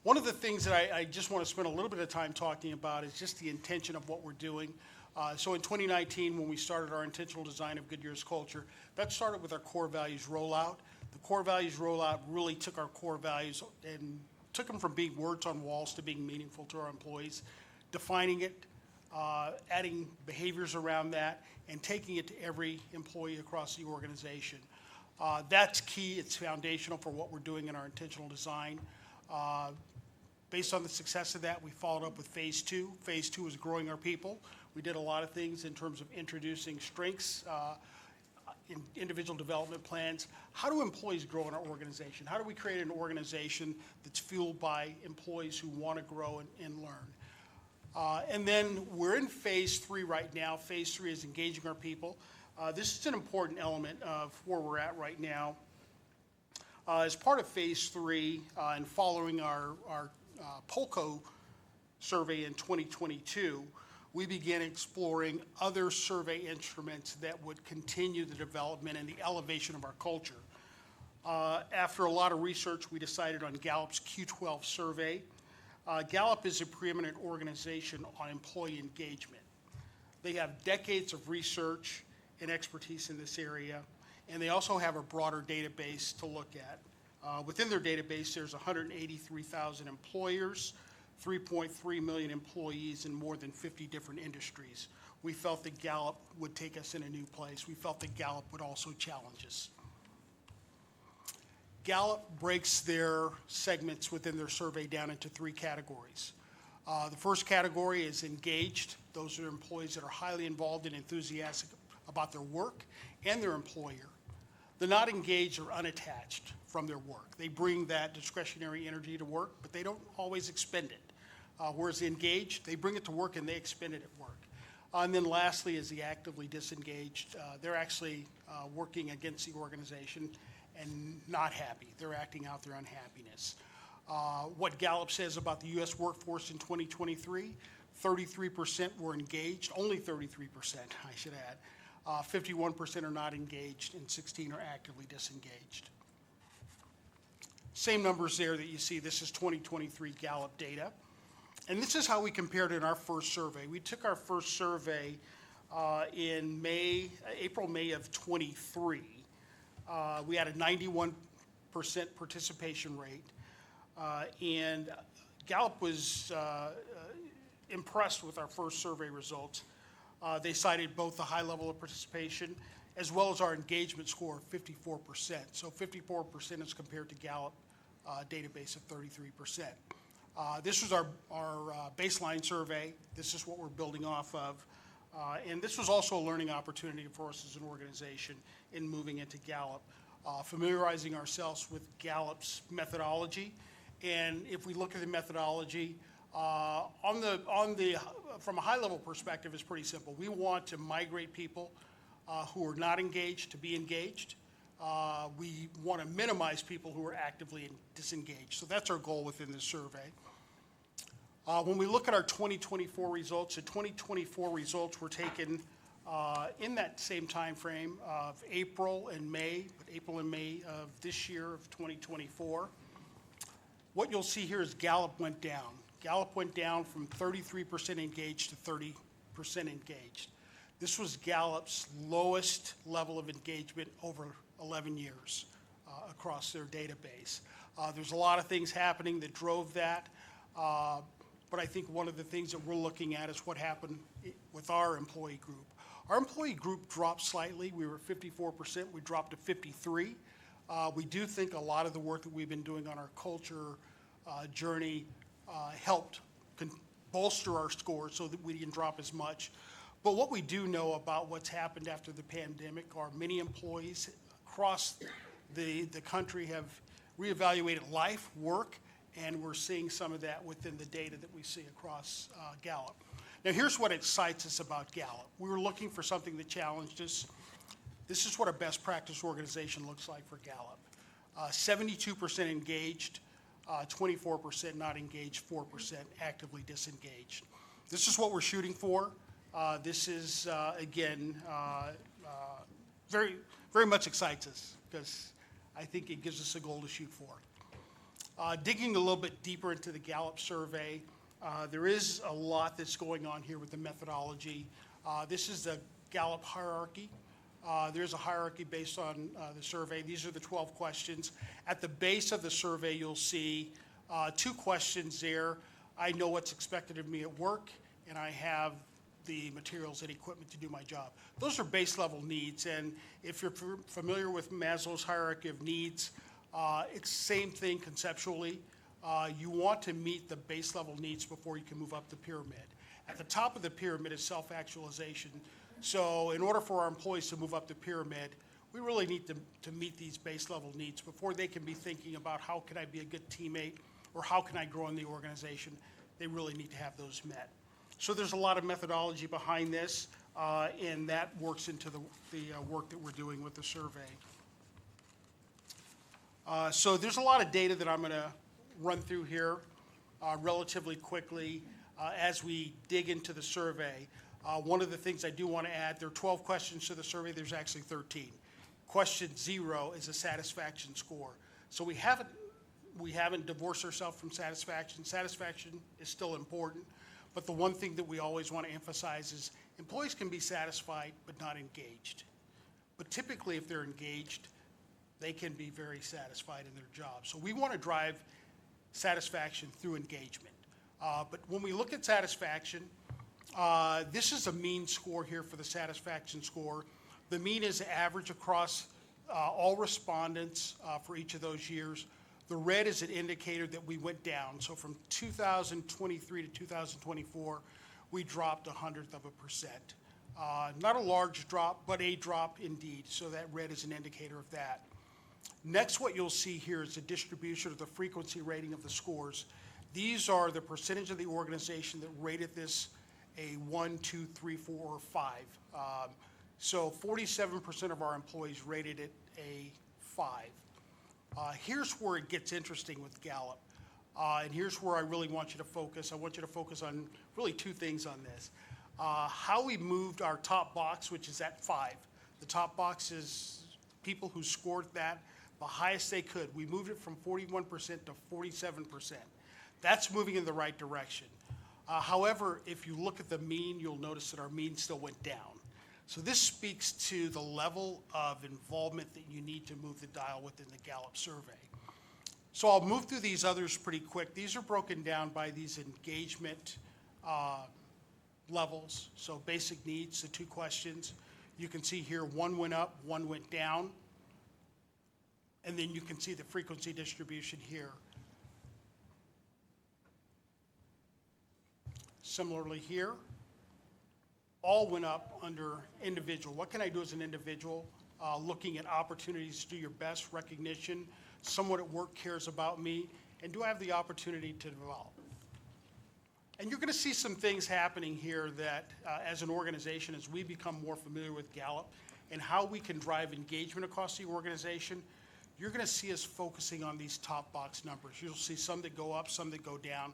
One of the things that I just want to spend a little bit of time talking about is just the intention of what we're doing. So in 2019, when we started our intentional design of Goodyear's culture, that started with our core values rollout. The core values rollout really took our core values and took them from being words on walls to being meaningful to our employees, defining it, adding behaviors around that, and taking it to every employee across the organization. That's key. It's foundational for what we're doing in our intentional design. Based on the success of that, we followed up with phase two. Phase two is growing our people. We did a lot of things in terms of introducing strengths, in individual development plans. How do employees grow in our organization? How do we create an organization that's fueled by employees who want to grow and learn? And then we're in phase three right now. Phase three is engaging our people. This is an important element of where we're at right now. As part of phase three and following our POLCO survey in 2022, we began exploring other survey instruments that would continue the development and the elevation of our culture. After a lot of research, we decided on Gallup's Q12 survey. Gallup is a preeminent organization on employee engagement. They have decades of research and expertise in this area, and they also have a broader database to look at. Within their database, there's 183,000 employers, 3.3 million employees in more than 50 different industries. We felt that Gallup would take us in a new place. We felt that Gallup would also challenge us. Gallup breaks their segments within their survey down into three categories. The first category is engaged. Those are employees that are highly involved and enthusiastic about their work and their employer. The not engaged are unattached from their work. They bring that discretionary energy to work, but they don't always expend it. Whereas the engaged, they bring it to work and they expend it at work. And then lastly is the actively disengaged. They're actually working against the organization and not happy. They're acting out their unhappiness. What Gallup says about the U.S. workforce in 2023, 33% were engaged, only 33%, I should add. 51% are not engaged and 16 are actively disengaged. Same numbers there that you see. This is 2023 Gallup data. And this is how we compared in our first survey. We took our first survey in April, May of 23. We had a 91% participation rate. And Gallup was impressed with our first survey results. They cited both the high level of participation as well as our engagement score of 54%. So 54% as compared to Gallup database of 33%. This was our baseline survey. This is what we're building off of. And this was also a learning opportunity for us as an organization in moving into Gallup, familiarizing ourselves with Gallup's methodology. And if we look at the methodology, from a high-level perspective, it's pretty simple. We want to migrate people who are not engaged to be engaged. We want to minimize people who are actively disengaged. So that's our goal within this survey. When we look at our 2024 results, the 2024 results were taken in that same time frame of April and May of this year of 2024. What you'll see here is Gallup went down. Gallup went down from 33% engaged to 30% engaged. This was Gallup's lowest level of engagement over 11 years across their database. There's a lot of things happening that drove that. But I think one of the things that we're looking at is what happened with our employee group. Our employee group dropped slightly. We were 54%. We dropped to 53%. We do think a lot of the work that we've been doing on our culture journey helped bolster our scores so that we didn't drop as much. But what we do know about what's happened after the pandemic are many employees across the country have reevaluated life, work, and we're seeing some of that within the data that we see across Gallup. Now, here's what excites us about Gallup. We were looking for something that challenged us. This is what a best practice organization looks like for Gallup. 72% engaged, 24% not engaged, 4% actively disengaged. This is what we're shooting for. This is, again, very, very much excites us because I think it gives us a goal to shoot for. Digging a little bit deeper into the Gallup survey, there is a lot that's going on here with the methodology. This is the Gallup hierarchy. There's a hierarchy based on the survey. These are the 12 questions. At the base of the survey, you'll see 2 questions there. I know what's expected of me at work, and I have the materials and equipment to do my job. Those are base level needs, and if you're familiar with Maslow's hierarchy of needs, it's the same thing conceptually. You want to meet the base level needs before you can move up the pyramid. At the top of the pyramid is self-actualization. So in order for our employees to move up the pyramid, we really need to meet these base level needs before they can be thinking about how can I be a good teammate or how can I grow in the organization. They really need to have those met. So there's a lot of methodology behind this, and that works into the work that we're doing with the survey. So there's a lot of data that I'm going to run through here relatively quickly as we dig into the survey. One of the things I do want to add, there are 12 questions to the survey. There's actually 13. Question 0 is a satisfaction score. So we haven't divorced ourselves from satisfaction. Satisfaction is still important, but the one thing that we always want to emphasize is employees can be satisfied but not engaged. But typically, if they're engaged, they can be very satisfied in their job. So we want to drive satisfaction through engagement. But when we look at satisfaction, this is a mean score here for the satisfaction score. The mean is average across all respondents for each of those years. The red is an indicator that we went down. So from 2023 to 2024, we dropped 0.1%. Not a large drop, but a drop indeed. So that red is an indicator of that. Next, what you'll see here is the distribution of the frequency rating of the scores. These are the percentage of the organization that rated this a 1, 2, 3, 4, or 5. So 47% of our employees rated it a 5. Here's where it gets interesting with Gallup. And here's where I really want you to focus. I want you to focus on really 2 things on this. How we moved our top box, which is at 5. The top box is people who scored that the highest they could. We moved it from 41% to 47%. That's moving in the right direction. However, if you look at the mean, you'll notice that our mean still went down. So this speaks to the level of involvement that you need to move the dial within the Gallup survey. So I'll move through these others pretty quick. These are broken down by these engagement levels. So basic needs, the 2 questions. You can see here 1 went up, 1 went down. And then you can see the frequency distribution here. Similarly here, all went up under individual. What can I do as an individual? Looking at opportunities to do your best, recognition, someone at work cares about me, and do I have the opportunity to develop? And you're going to see some things happening here that, as an organization, as we become more familiar with Gallup and how we can drive engagement across the organization, you're going to see us focusing on these top box numbers. You'll see some that go up, some that go down.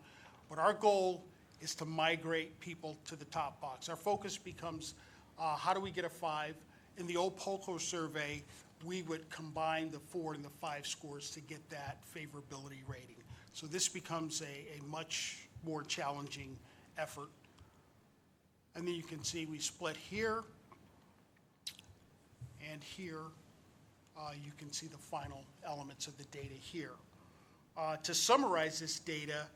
But our goal is to migrate people to the top box. Our focus becomes, how do we get a 5? In the old POLCO survey, we would combine the 4 and the 5 scores to get that favorability rating. So this becomes a much more challenging effort. And then you can see we split here and here. You can see the final elements of the data here. To summarize this data,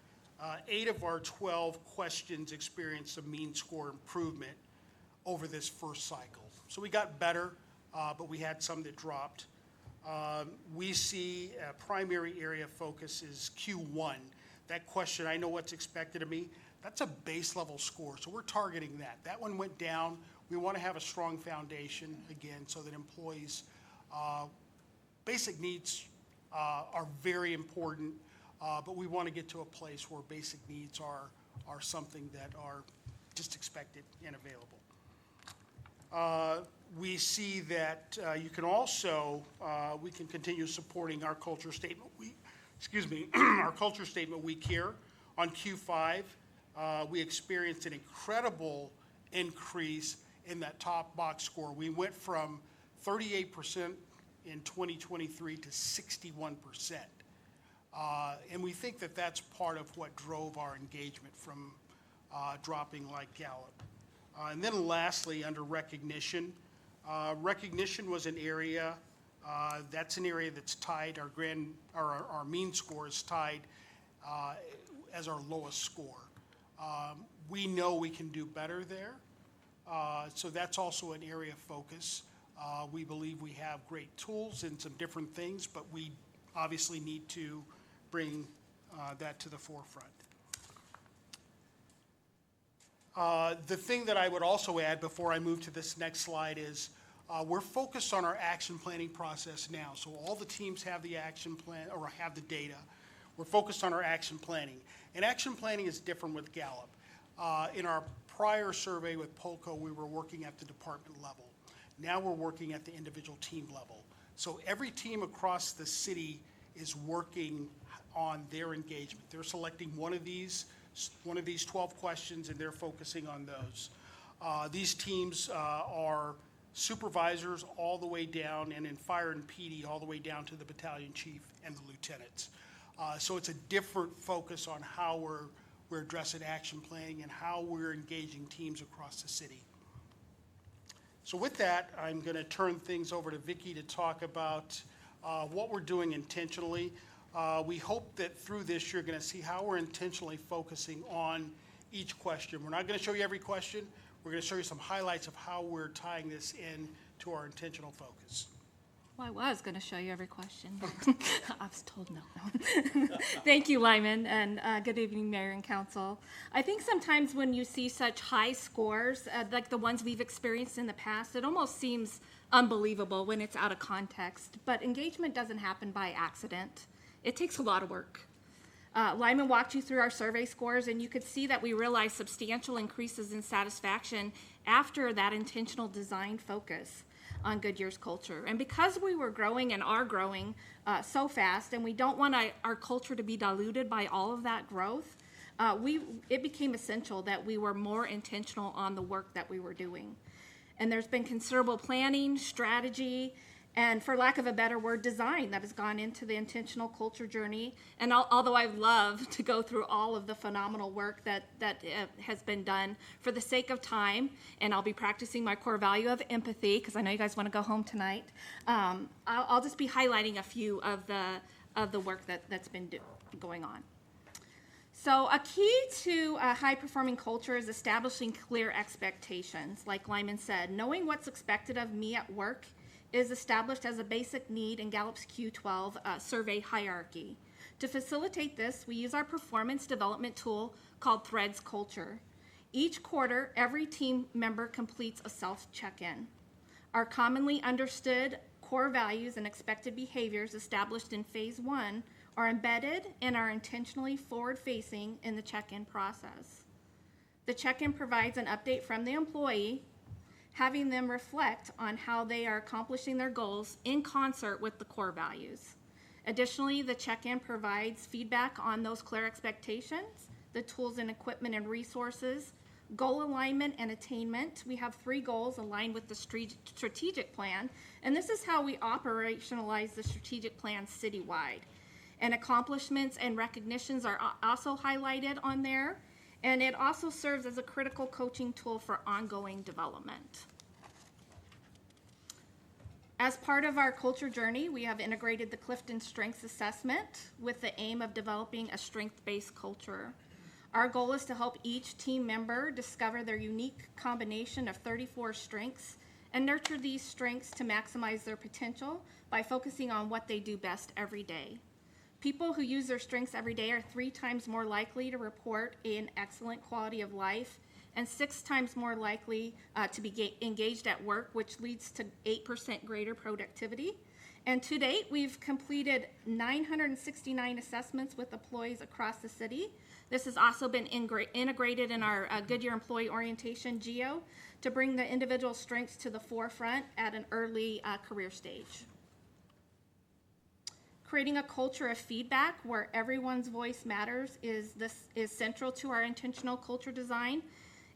8 of our 12 questions experienced a mean score improvement over this first cycle. So we got better, but we had some that dropped. We see a primary area of focus is Q1. That question, I know what's expected of me, that's a base level score, so we're targeting that. That one went down. We want to have a strong foundation, again, so that employees, basic needs are very important, but we want to get to a place where basic needs are something that are just expected and available. We see that you can also, we can continue supporting our culture statement. Our culture statement week here on Q5, we experienced an incredible increase in that top box score. We went from 38% in 2023 to 61%. And we think that that's part of what drove our engagement from dropping like Gallup. And then lastly, under recognition, recognition was an area, that's an area that's tied, our mean score is tied as our lowest score. We know we can do better there, so that's also an area of focus. We believe we have great tools and some different things, but we obviously need to bring that to the forefront. The thing that I would also add before I move to this next slide is we're focused on our action planning process now. So all the teams have the action plan or have the data. We're focused on our action planning. And action planning is different with Gallup. In our prior survey with POLCO, we were working at the department level. Now we're working at the individual team level. So every team across the city is working on their engagement. They're selecting one of these 12 questions, and they're focusing on those. These teams are supervisors all the way down, and in fire and PD all the way down to the battalion chief and the lieutenants. So it's a different focus on how we're addressing action planning and how we're engaging teams across the city. So with that, I'm going to turn things over to Vicki to talk about what we're doing intentionally. We hope that through this you're going to see how we're intentionally focusing on each question. We're not going to show you every question. We're going to show you some highlights of how we're tying this in to our intentional focus. Well, I was going to show you every question. I was told no. Thank you, Lyman, and good evening, Mayor and Council. I think sometimes when you see such high scores, like the ones we've experienced in the past, it almost seems unbelievable when it's out of context. But engagement doesn't happen by accident. It takes a lot of work. Lyman walked you through our survey scores, and you could see that we realized substantial increases in satisfaction after that intentional design focus on Goodyear's culture. And because we were growing and are growing so fast, and we don't want our culture to be diluted by all of that growth, it became essential that we were more intentional on the work that we were doing. And there's been considerable planning, strategy, and for lack of a better word, design that has gone into the intentional culture journey. And although I love to go through all of the phenomenal work that has been done, for the sake of time, and I'll be practicing my core value of empathy, because I know you guys want to go home tonight, I'll just be highlighting a few of the work that's been going on. So a key to a high-performing culture is establishing clear expectations, like Lyman said. Knowing what's expected of me at work is established as a basic need in Gallup's Q12 survey hierarchy. To facilitate this, we use our performance development tool called Threads Culture. Each quarter, every team member completes a self-check-in. Our commonly understood core values and expected behaviors established in phase 1 are embedded and are intentionally forward-facing in the check-in process. The check-in provides an update from the employee, having them reflect on how they are accomplishing their goals in concert with the core values. Additionally, the check-in provides feedback on those clear expectations, the tools and equipment and resources, goal alignment and attainment. We have 3 goals aligned with the strategic plan, and this is how we operationalize the strategic plan citywide. And accomplishments and recognitions are also highlighted on there, and it also serves as a critical coaching tool for ongoing development. As part of our culture journey, we have integrated the Clifton Strengths Assessment with the aim of developing a strength-based culture. Our goal is to help each team member discover their unique combination of 34 strengths and nurture these strengths to maximize their potential by focusing on what they do best every day. People who use their strengths every day are 3 times more likely to report an excellent quality of life and 6 times more likely to be engaged at work, which leads to 8% greater productivity. And to date, we've completed 969 assessments with employees across the city. This has also been integrated in our Goodyear Employee Orientation, GEO, to bring the individual strengths to the forefront at an early career stage. Creating a culture of feedback where everyone's voice matters is central to our intentional culture design.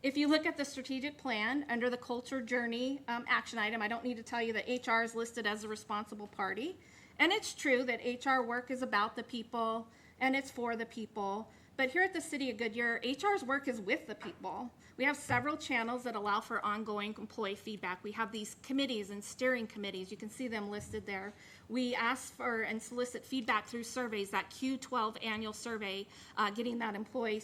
If you look at the strategic plan under the culture journey action item, I don't need to tell you that HR is listed as a responsible party. And it's true that HR work is about the people and it's for the people. But here at the City of Goodyear, HR's work is with the people. We have several channels that allow for ongoing employee feedback. We have these committees and steering committees. You can see them listed there. We ask for and solicit feedback through surveys, that Q12 annual survey, getting that employee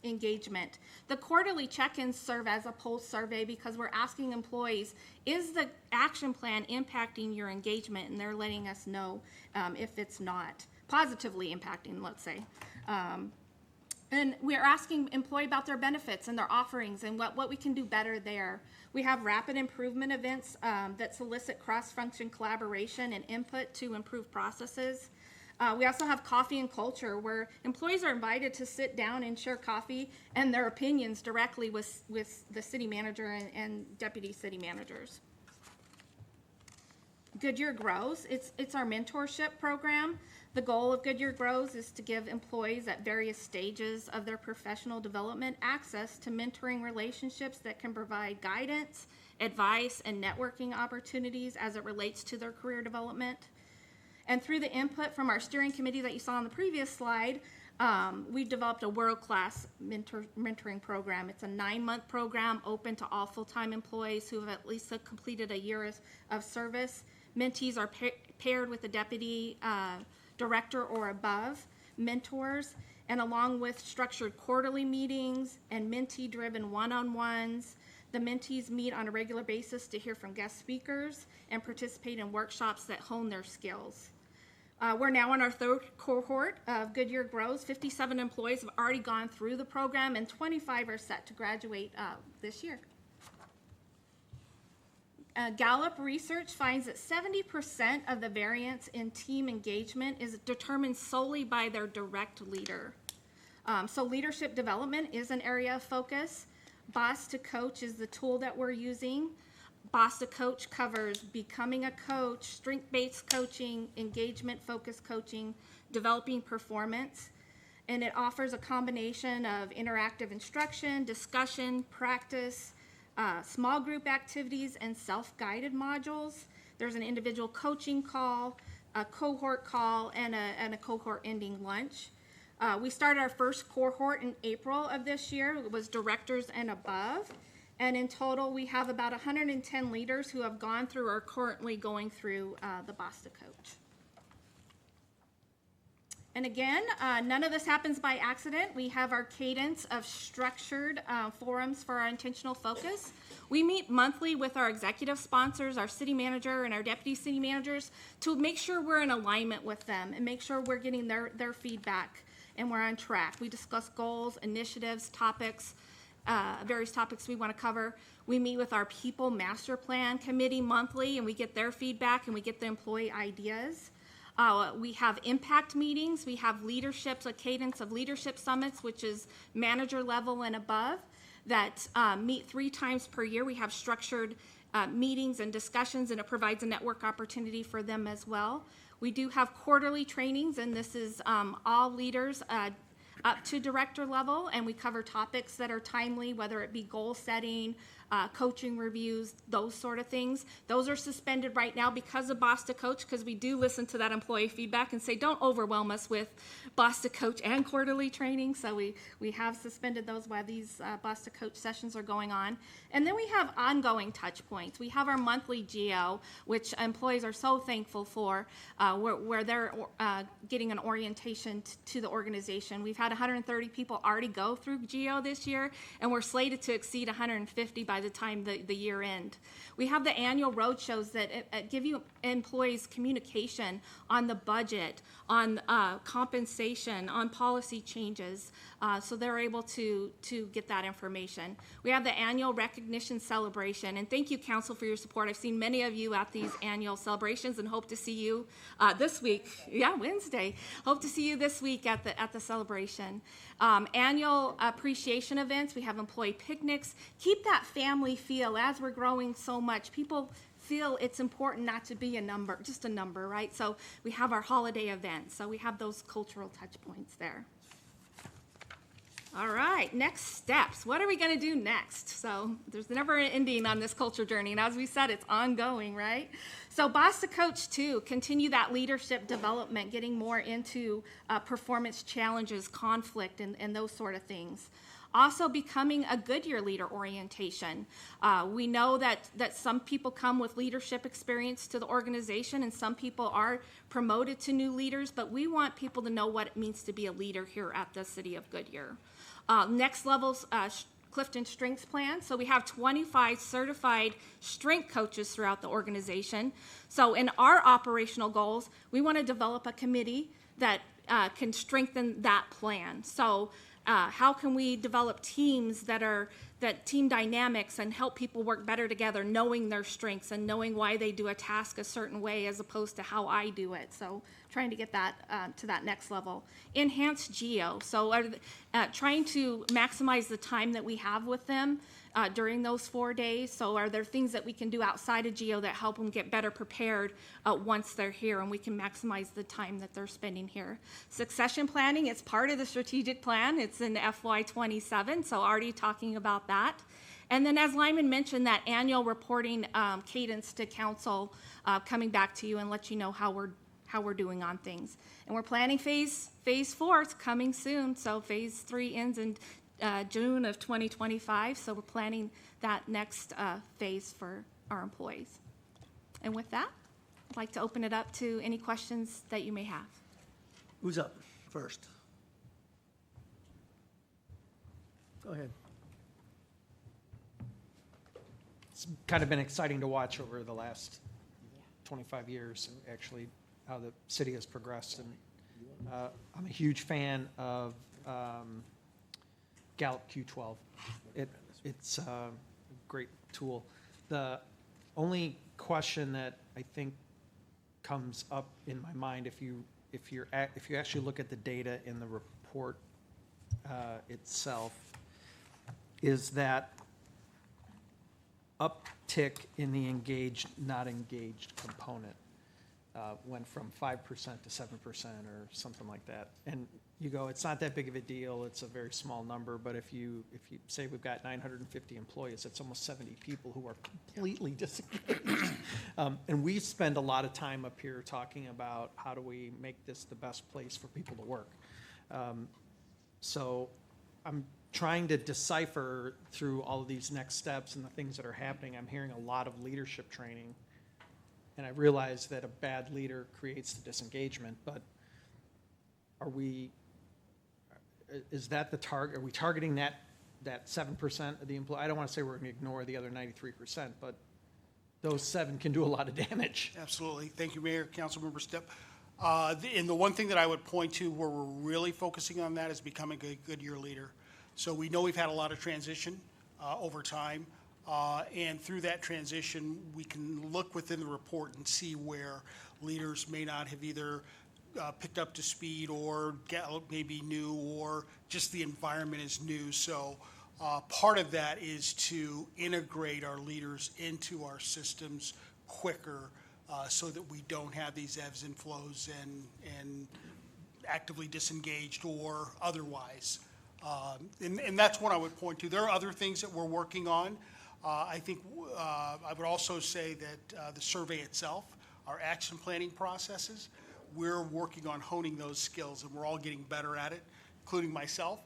engagement. The quarterly check-ins serve as a pulse survey because we're asking employees, is the action plan impacting your engagement? And they're letting us know if it's not. Positively impacting, let's say. And we're asking employees about their benefits and their offerings and what we can do better there. We have rapid improvement events that solicit cross-function collaboration and input to improve processes. We also have coffee and culture, where employees are invited to sit down and share coffee and their opinions directly with the city manager and deputy city managers. Goodyear Grows, it's our mentorship program. The goal of Goodyear Grows is to give employees at various stages of their professional development access to mentoring relationships that can provide guidance, advice, and networking opportunities as it relates to their career development. And through the input from our steering committee that you saw on the previous slide, we developed a world-class mentoring program. It's a 9-month program open to all full-time employees who have at least completed a year of service. Mentees are paired with a deputy director or above mentors, and along with structured quarterly meetings and mentee-driven one-on-ones, the mentees meet on a regular basis to hear from guest speakers and participate in workshops that hone their skills. We're now in our 3rd cohort of Goodyear Grows. 57 employees have already gone through the program, and 25 are set to graduate this year. Gallup research finds that 70% of the variance in team engagement is determined solely by their direct leader. So leadership development is an area of focus. Boss to Coach is the tool that we're using. Boss to Coach covers becoming a coach, strength-based coaching, engagement-focused coaching, developing performance, and it offers a combination of interactive instruction, discussion, practice, small group activities, and self-guided modules. There's an individual coaching call, a cohort call, and a cohort ending lunch. We started our first cohort in April of this year. It was directors and above. And in total, we have about 110 leaders who have gone through or are currently going through the Boss to Coach. And again, none of this happens by accident. We have our cadence of structured forums for our intentional focus. We meet monthly with our executive sponsors, our city manager and our deputy city managers, to make sure we're in alignment with them and make sure we're getting their feedback and we're on track. We discuss goals, initiatives, topics, various topics we want to cover. We meet with our people master plan committee monthly and we get their feedback and we get the employee ideas. We have impact meetings. We have leadership, a cadence of leadership summits, which is manager level and above, that meet 3 times per year. We have structured meetings and discussions, and it provides a network opportunity for them as well. We do have quarterly trainings, and this is all leaders up to director level, and we cover topics that are timely, whether it be goal setting, coaching reviews, those sort of things. Those are suspended right now because of Boss to Coach, because we do listen to that employee feedback and say, don't overwhelm us with Boss to Coach and quarterly training. So we have suspended those while these Boss to Coach sessions are going on. And then we have ongoing touch points. We have our monthly GO, which employees are so thankful for, where they're getting an orientation to the organization. We've had 130 people already go through GO this year, and we're slated to exceed 150 by the time the year end. We have the annual road shows that give you employees communication on the budget, on compensation, on policy changes, so they're able to get that information. We have the annual recognition celebration, and thank you, Council, for your support. I've seen many of you at these annual celebrations and hope to see you this week. Yeah, Wednesday. Hope to see you this week at the celebration. Annual appreciation events. We have employee picnics. Keep that family feel. As we're growing so much, people feel it's important not to be a number, just a number, right? So we have our holiday events. So we have those cultural touch points there. All right, next steps. What are we going to do next? So there's never an ending on this culture journey. And as we said, it's ongoing, right? So Boss to Coach 2, continue that leadership development, getting more into performance challenges, conflict, and those sort of things. Also becoming a Goodyear leader orientation. We know that some people come with leadership experience to the organization and some people are promoted to new leaders, but we want people to know what it means to be a leader here at the City of Goodyear. Next level's Clifton Strengths Plan. So we have 25 certified strength coaches throughout the organization. So in our operational goals, we want to develop a committee that can strengthen that plan. So how can we develop teams that team dynamics and help people work better together, knowing their strengths and knowing why they do a task a certain way as opposed to how I do it. So trying to get that to that next level. Enhanced GEO. So trying to maximize the time that we have with them during those 4 days. So are there things that we can do outside of GEO that help them get better prepared once they're here, and we can maximize the time that they're spending here. Succession planning, it's part of the strategic plan. It's in FY27, so already talking about that. And then as Lyman mentioned, that annual reporting cadence to council, coming back to you and let you know how we're doing on things. And we're planning phase 4, it's coming soon. So phase 3 ends in June of 2025. So we're planning that next phase for our employees. And with that, I'd like to open it up to any questions that you may have. Who's up first? Go ahead. It's kind of been exciting to watch over the last 25 years, actually, how the city has progressed. And I'm a huge fan of Gallup Q12. It's a great tool. The only question that I think comes up in my mind, if you actually look at the data in the report itself, is that uptick in the engaged, not engaged component. Went from 5% to 7% or something like that. And you go, it's not that big of a deal, it's a very small number, but if you say we've got 950 employees, that's almost 70 people who are completely disengaged. And we spend a lot of time up here talking about how do we make this the best place for people to work. So I'm trying to decipher through all of these next steps and the things that are happening. I'm hearing a lot of leadership training. And I realize that a bad leader creates the disengagement, but are we, is that the target? Are we targeting that 7% of the employee? I don't want to say we're going to ignore the other 93%, but those 7 can do a lot of damage. Absolutely. Thank you, Mayor, Councilmember Stepp. And the one thing that I would point to where we're really focusing on that is becoming a Goodyear leader. So we know we've had a lot of transition over time. And through that transition, we can look within the report and see where leaders may not have either picked up to speed or maybe new, or just the environment is new. So part of that is to integrate our leaders into our systems quicker so that we don't have these ebbs and flows and actively disengaged or otherwise. And that's what I would point to. There are other things that we're working on. I think I would also say that the survey itself, our action planning processes, we're working on honing those skills, and we're all getting better at it, including myself.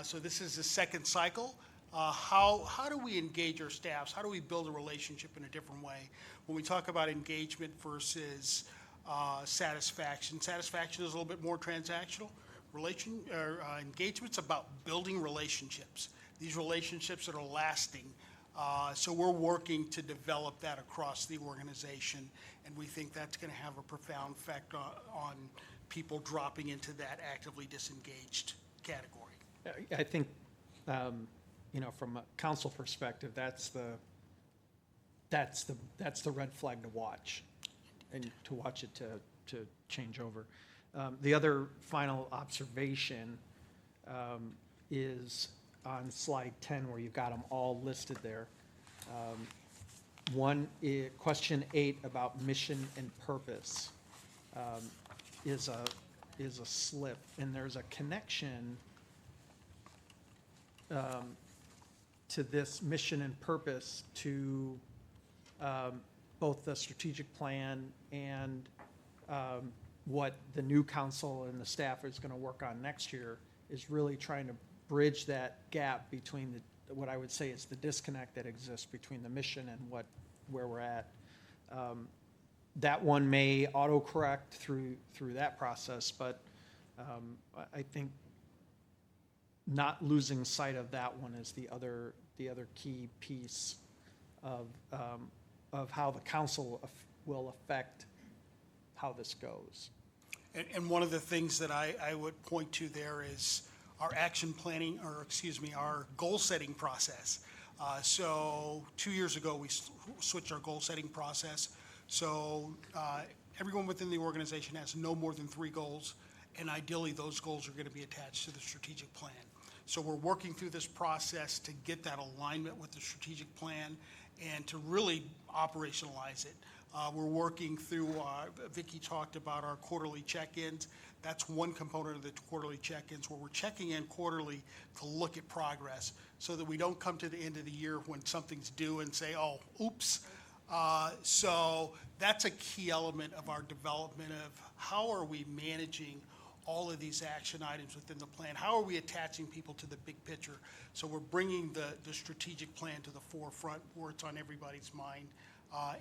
So this is the second cycle. How do we engage our staffs? How do we build a relationship in a different way? When we talk about engagement versus satisfaction, satisfaction is a little bit more transactional. Engagement's about building relationships, these relationships that are lasting. So we're working to develop that across the organization, and we think that's going to have a profound effect on people dropping into that actively disengaged category. I think, from a council perspective, that's the red flag to watch, and to watch it to change over. The other final observation is on slide 10, where you've got them all listed there. One, question 8 about mission and purpose is a slip, and there's a connection to this mission and purpose to both the strategic plan and what the new council and the staff is going to work on next year, is really trying to bridge that gap between what I would say is the disconnect that exists between the mission and where we're at. That one may autocorrect through that process, but I think not losing sight of that one is the other key piece of how the council will affect how this goes. And one of the things that I would point to there is our action planning, our goal-setting process. So 2 years ago, we switched our goal-setting process. So everyone within the organization has no more than 3 goals, and ideally, those goals are going to be attached to the strategic plan. So we're working through this process to get that alignment with the strategic plan and to really operationalize it. We're working through, Vicki talked about our quarterly check-ins. That's one component of the quarterly check-ins, where we're checking in quarterly to look at progress so that we don't come to the end of the year when something's due and say, oh, oops. So that's a key element of our development of how are we managing all of these action items within the plan? How are we attaching people to the big picture? So we're bringing the strategic plan to the forefront where it's on everybody's mind,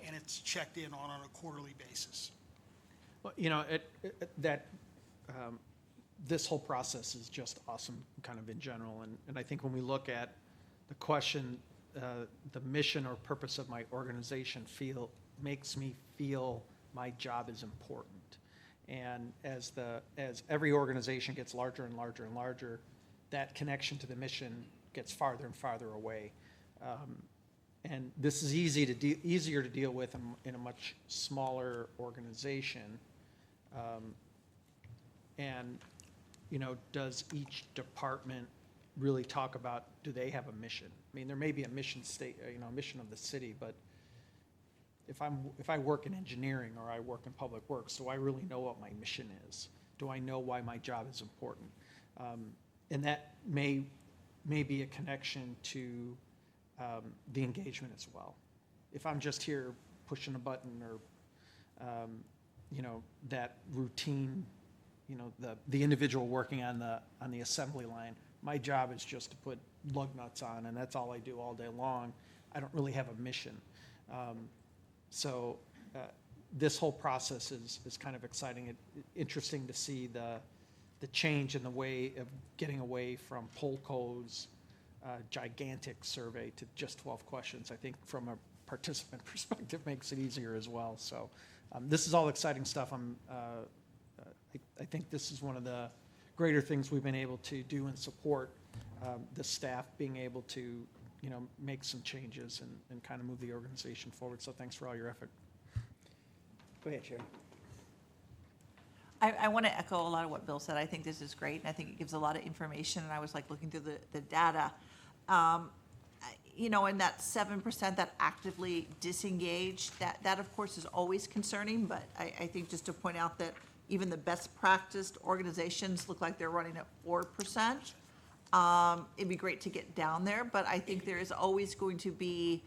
and it's checked in on a quarterly basis. Well, this whole process is just awesome, kind of in general, and I think when we look at the question, the mission or purpose of my organization makes me feel my job is important. And as every organization gets larger and larger and larger, that connection to the mission gets farther and farther away. And this is easier to deal with in a much smaller organization. And does each department really talk about, do they have a mission? I mean, there may be a mission mission of the city, but if I work in engineering or I work in public works, do I really know what my mission is? Do I know why my job is important? And that may be a connection to the engagement as well. If I'm just here pushing a button or, that routine, the individual working on the assembly line, my job is just to put lug nuts on, and that's all I do all day long. I don't really have a mission. So this whole process is kind of exciting. Interesting to see the the change in the way of getting away from Polko's gigantic survey to just 12 questions, I think from a participant perspective makes it easier as well. So this is all exciting stuff. I think this is one of the greater things we've been able to do and support the staff being able to, make some changes and kind of move the organization forward. So thanks for all your effort. Go ahead, Sherry. I want to echo a lot of what Bill said. I think this is great, and I think it gives a lot of information, and I was like looking through the data. And that 7% that actively disengaged, that of course is always concerning, but I think just to point out that even the best practiced organizations look like they're running at 4%. It'd be great to get down there, but I think there is always going to be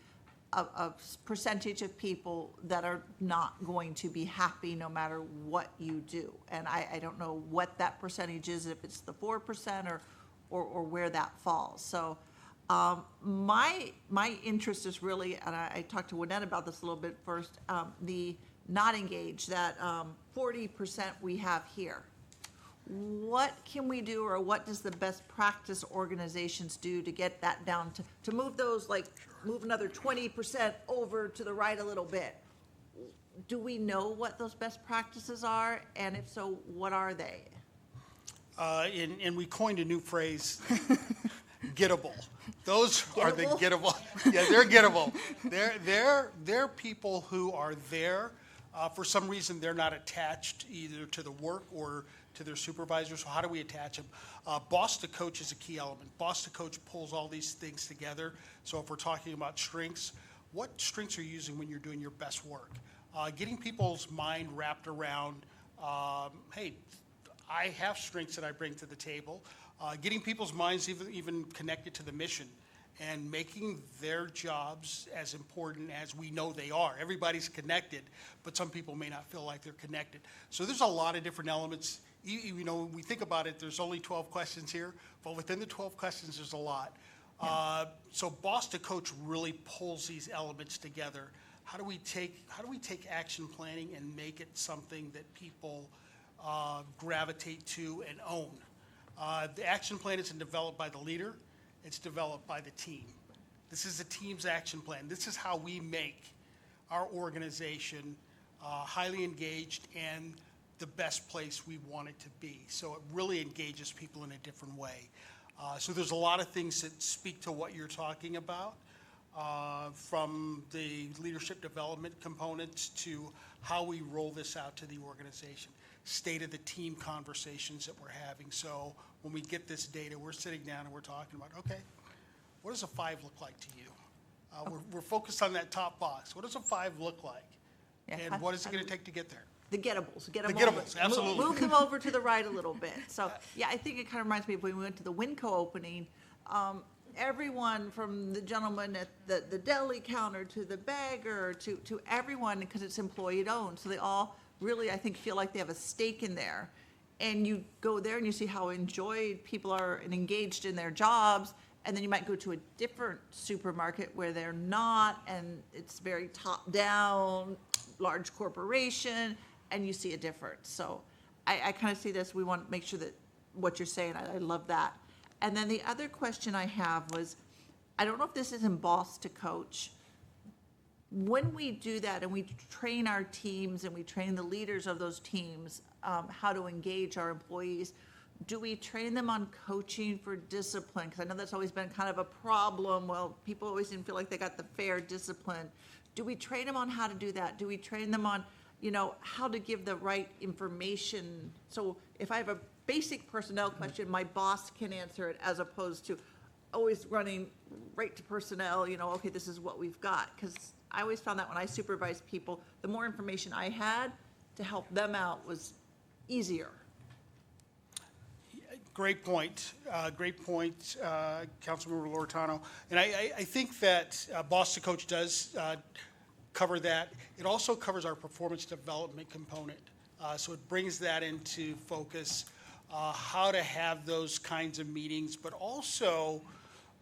a percentage of people that are not going to be happy no matter what you do. And I don't know what that percentage is, if it's the 4% or where that falls. So my interest is really, and I talked to Wynette about this a little bit first, the not engaged, that 40% we have here. What can we do, or what does the best practice organizations do to get that down, to move those, like move another 20% over to the right a little bit? Do we know what those best practices are? And if so, what are they? And we coined a new phrase, gettable. Those are the gettable. Yeah, they're gettable. They're people who are there. For some reason, they're not attached either to the work or to their supervisors. So how do we attach them? Boss to coach is a key element. Boss to coach pulls all these things together. So if we're talking about strengths, what strengths are you using when you're doing your best work? Getting people's mind wrapped around, hey, I have strengths that I bring to the table. Getting people's minds even connected to the mission and making their jobs as important as we know they are. Everybody's connected, but some people may not feel like they're connected. So there's a lot of different elements. When we think about it, there's only 12 questions here, but within the 12 questions, there's a lot. So boss to coach really pulls these elements together. How do we take action planning and make it something that people gravitate to and own? The action plan isn't developed by the leader. It's developed by the team. This is the team's action plan. This is how we make our organization highly engaged and the best place we want it to be. So it really engages people in a different way. So there's a lot of things that speak to what you're talking about, from the leadership development components to how we roll this out to the organization, state of the team conversations that we're having. So when we get this data, we're sitting down and we're talking about, okay, what does a 5 look like to you? We're focused on that top box. What does a 5 look like? Yeah, And what is it going to take to get there? The gettables, The gettables, absolutely. Move them over to the right a little bit. So, yeah, I think it kind of reminds me of when we went to the Winco opening. Everyone from the gentleman at the deli counter to the bagger to everyone, because it's employee owned. So they all really, I think, feel like they have a stake in there. And you go there and you see how enjoyed people are and engaged in their jobs. And then you might go to a different supermarket where they're not, and it's very top down, large corporation, and you see a difference. So I kind of see this, we want to make sure that what you're saying, I love that. And then the other question I have was, I don't know if this is in boss to coach. When we do that and we train our teams and we train the leaders of those teams how to engage our employees, do we train them on coaching for discipline? Because I know that's always been kind of a problem. Well, people always didn't feel like they got the fair discipline. Do we train them on how to do that? Do we train them on, how to give the right information? So if I have a basic personnel question, my boss can answer it, as opposed to always running right to personnel, okay, this is what we've got. Because I always found that when I supervised people, the more information I had to help them out was easier. Great point. Councilmember Loretano. And I think that Boss to Coach does cover that. It also covers our performance development component. So it brings that into focus, how to have those kinds of meetings, but also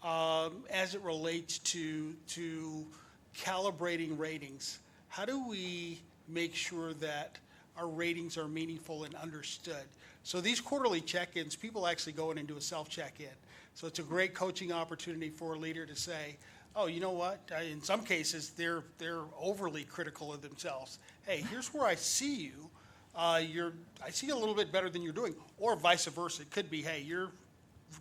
as it relates to calibrating ratings. How do we make sure that our ratings are meaningful and understood. So these quarterly check-ins, people actually go in and do a self-check-in. So it's a great coaching opportunity for a leader to say, oh, you know what? In some cases, they're overly critical of themselves. Hey, here's where I see you. I see you a little bit better than you're doing, or vice versa. It could be, hey, you're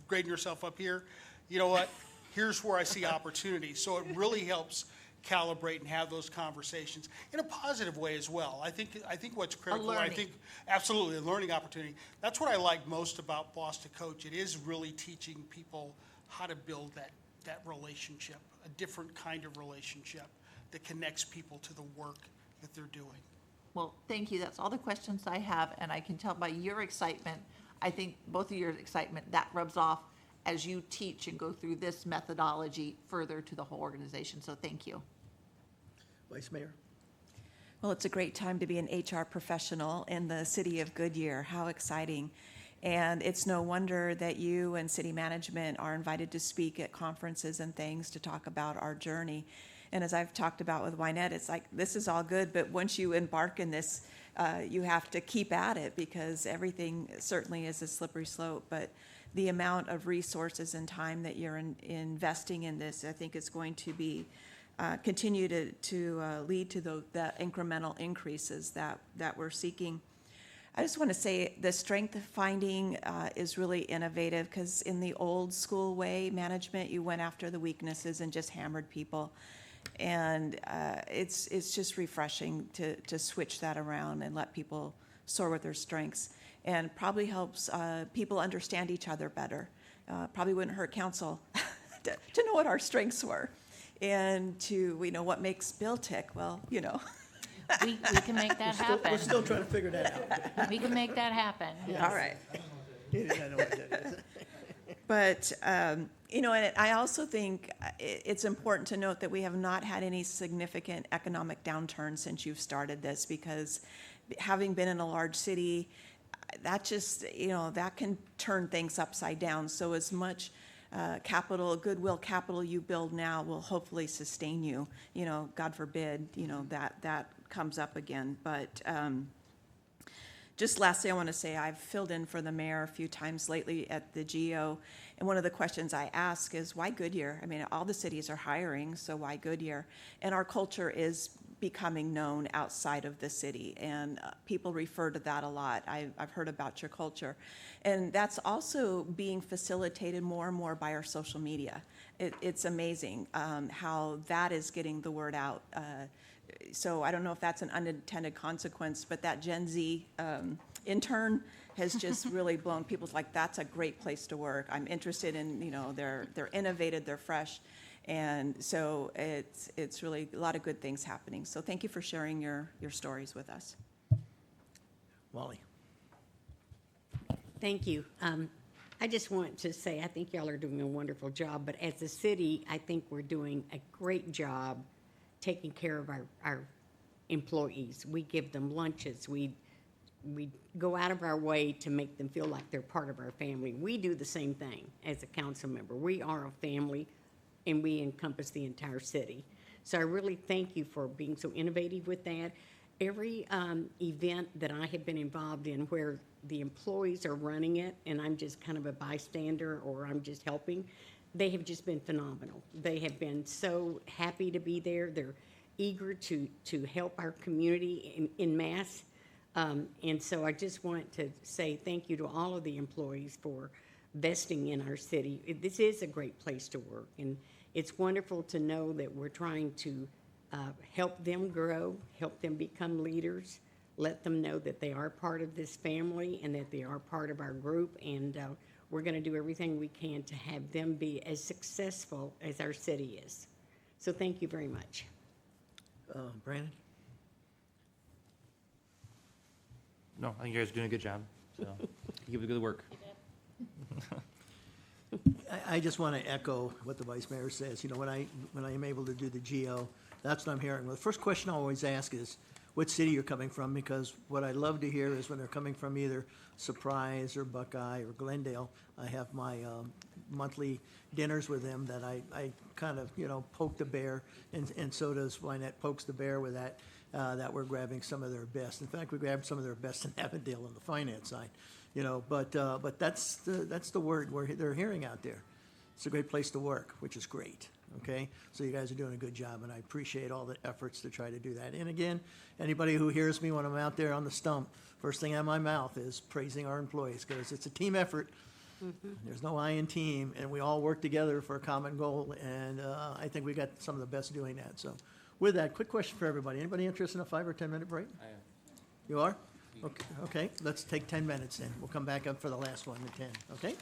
grading yourself up here. You know what? Here's where I see opportunity. So it really helps calibrate and have those conversations in a positive way as well. I think what's critical, I think absolutely a learning opportunity. That's what I like most about Boss to Coach. It is really teaching people how to build that relationship, a different kind of relationship that connects people to the work that they're doing. Well, thank you. That's all the questions I have, and I can tell by your excitement, I think both of your excitement, that rubs off as you teach and go through this methodology further to the whole organization. So thank you. Vice Mayor? Well, it's a great time to be an HR professional in the city of Goodyear. How exciting. And it's no wonder that you and city management are invited to speak at conferences and things to talk about our journey. And as I've talked about with Wynette, it's like, this is all good, but once you embark in this, you have to keep at it, because everything certainly is a slippery slope. But the amount of resources and time that you're investing in this, I think is going to be continue to lead to the incremental increases that we're seeking. I just want to say the strength finding is really innovative, because in the old school way, management, you went after the weaknesses and just hammered people. And it's just refreshing to switch that around and let people soar with their strengths, and probably helps people understand each other better. Probably wouldn't hurt council to know what our strengths were, and to, what makes Bill tick. Well, We can make that happen. We're still trying to figure that out. We can make that happen. All right. I know what that is. But, and I also think it's important to note that we have not had any significant economic downturn since you've started this, because having been in a large city, that just, that can turn things upside down. So as much goodwill capital you build now will hopefully sustain you. God forbid, that comes up again. But just lastly, I want to say I've filled in for the mayor a few times lately at the GO, and one of the questions I ask is, why Goodyear? I mean, all the cities are hiring, so why Goodyear? And our culture is becoming known outside of the city, and people refer to that a lot. I've heard about your culture, and that's also being facilitated more and more by our social media. It's amazing how that is getting the word out. So I don't know if that's an unintended consequence, but that Gen Z intern has just really blown people's, like, that's a great place to work. I'm interested in, they're innovative, they're fresh. And so it's really a lot of good things happening. So thank you for sharing your stories with us. Wally? Thank you. I just want to say, I think y'all are doing a wonderful job, but as a city, I think we're doing a great job taking care of our employees. We give them lunches. We go out of our way to make them feel like they're part of our family. We do the same thing as a council member. We are a family, and we encompass the entire city. So I really thank you for being so innovative with that. Every event that I have been involved in where the employees are running it, and I'm just kind of a bystander or I'm just helping, they have just been phenomenal. They have been so happy to be there. They're eager to help our community in mass. And so I just want to say thank you to all of the employees for vesting in our city. This is a great place to work, and it's wonderful to know that we're trying to help them grow, help them become leaders, let them know that they are part of this family and that they are part of our group, and we're going to do everything we can to have them be as successful as our city is. So thank you very much. Brandon? No, I think you guys are doing a good job, so keep up the good work. I just want to echo what the Vice Mayor says. When I am able to do the GO, that's what I'm hearing. Well, the first question I always ask is what city you're coming from, because what I love to hear is when they're coming from either Surprise or Buckeye or Glendale. I have my monthly dinners with them that I kind of, poke the bear, and so does Wynette pokes the bear with that. that we're grabbing some of their best. In fact, we grabbed some of their best in Avondale on the finance side, you know, but that's the word they're hearing out there. It's a great place to work, which is great, okay? So you guys are doing a good job, and I appreciate all the efforts to try to do that. And again, anybody who hears me when I'm out there on the stump, first thing out of my mouth is praising our employees, because it's a team effort. There's no I in team, and we all work together for a common goal, and I think we got some of the best doing that. So with that, quick question for everybody. Anybody interested in a 5 or 10 minute break? I am. You are? Okay, let's take 10 minutes then. We'll come back up for the last one, the 10, okay?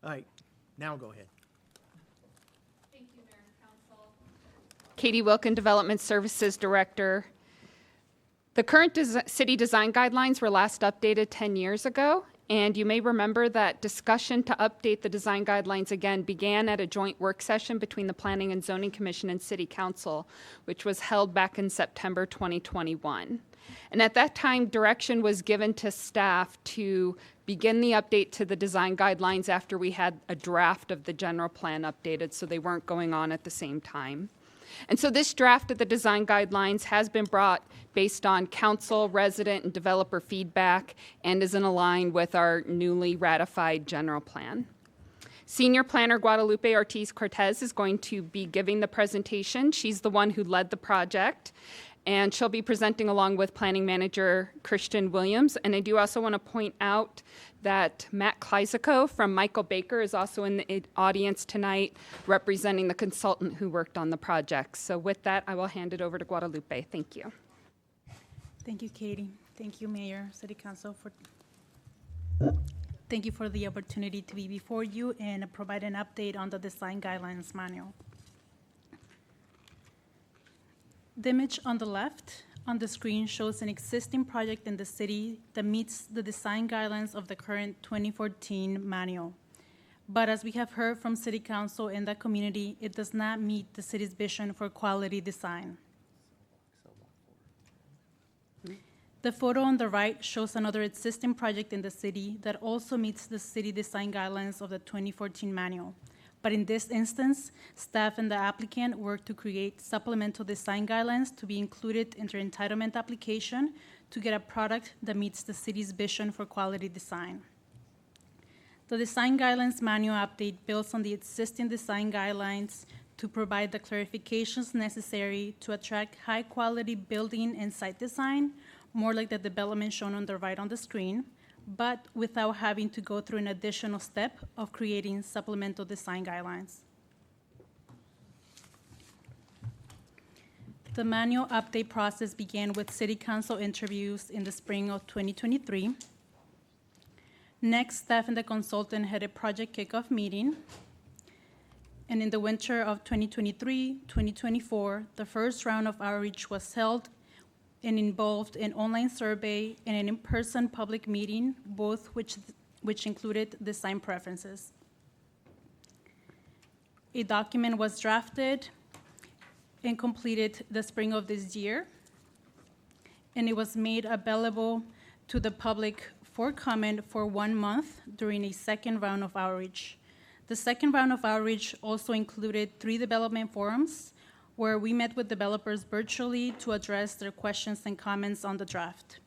All right, now go ahead. Thank you, Mayor and Council. Katie Wilkin, Development Services Director. The current city design guidelines were last updated 10 years ago, and you may remember that discussion to update the design guidelines again began at a joint work session between the Planning and Zoning Commission and City Council, which was held back in September 2021. And at that time, direction was given to staff to begin the update to the design guidelines after we had a draft of the general plan updated, so they weren't going on at the same time. And so this draft of the design guidelines has been brought based on council, resident, and developer feedback and is in line with our newly ratified general plan. Senior Planner Guadalupe Ortiz Cortez is going to be giving the presentation. She's the one who led the project, and she'll be presenting along with Planning Manager Christian Williams. And I do also want to point out that Matt Kleisico from Michael Baker is also in the audience tonight, representing the consultant who worked on the project. So with that, I will hand it over to Guadalupe. Thank you. Thank you, Katie. Thank you, Mayor, City Council, thank you for the opportunity to be before you and provide an update on the Design Guidelines Manual. The image on the left on the screen shows an existing project in the city that meets the design guidelines of the current 2014 manual. But as we have heard from City Council and the community, it does not meet the city's vision for quality design. The photo on the right shows another existing project in the city that also meets the city design guidelines of the 2014 manual. But in this instance, staff and the applicant worked to create supplemental design guidelines to be included in their entitlement application to get a product that meets the city's vision for quality design. The Design Guidelines Manual update builds on the existing design guidelines to provide the clarifications necessary to attract high-quality building and site design, more like the development shown on the right on the screen, but without having to go through an additional step of creating supplemental design guidelines. The manual update process began with City Council interviews in the spring of 2023. Next, staff and the consultant had a project kickoff meeting. And in the winter of 2023-2024, the first round of outreach was held and involved an online survey and an in-person public meeting, both which included design preferences. A document was drafted and completed the spring of this year, and it was made available to the public for comment for 1 month during a second round of outreach. The second round of outreach also included 3 development forums where we met with developers virtually to address their questions and comments on the draft.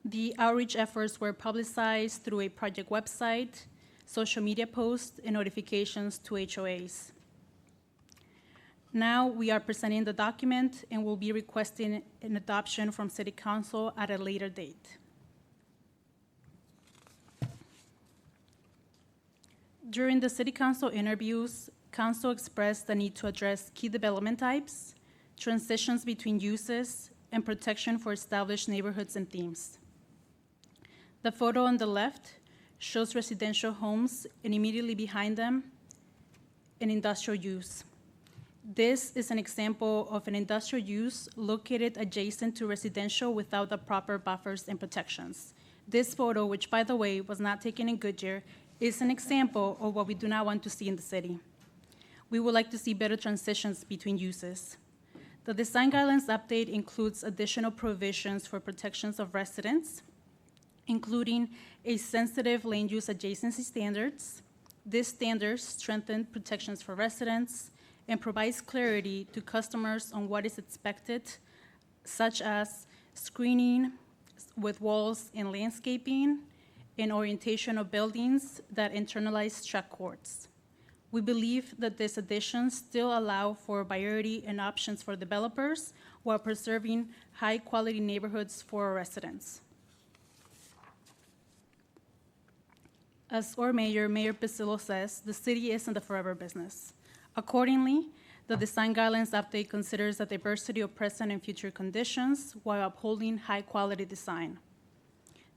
The outreach efforts were publicized through a project website, social media posts, and notifications to HOAs. Now we are presenting the document and will be requesting an adoption from City Council at a later date. During the City Council interviews, Council expressed the need to address key development types, transitions between uses, and protection for established neighborhoods and themes. The photo on the left shows residential homes, and immediately behind them, an industrial use. This is an example of an industrial use located adjacent to residential without the proper buffers and protections. This photo, which by the way was not taken in Goodyear, is an example of what we do not want to see in the city. We would like to see better transitions between uses. The design guidelines update includes additional provisions for protections of residents, including a sensitive land use adjacency standards. These standards strengthen protections for residents and provides clarity to customers on what is expected, such as screening with walls and landscaping, and orientation of buildings that internalize truck courts. We believe that these additions still allow for variety and options for developers while preserving high-quality neighborhoods for our residents. As our mayor, Mayor Pacillo, says, the city isn't the forever business. Accordingly, the design guidelines update considers a diversity of present and future conditions while upholding high-quality design.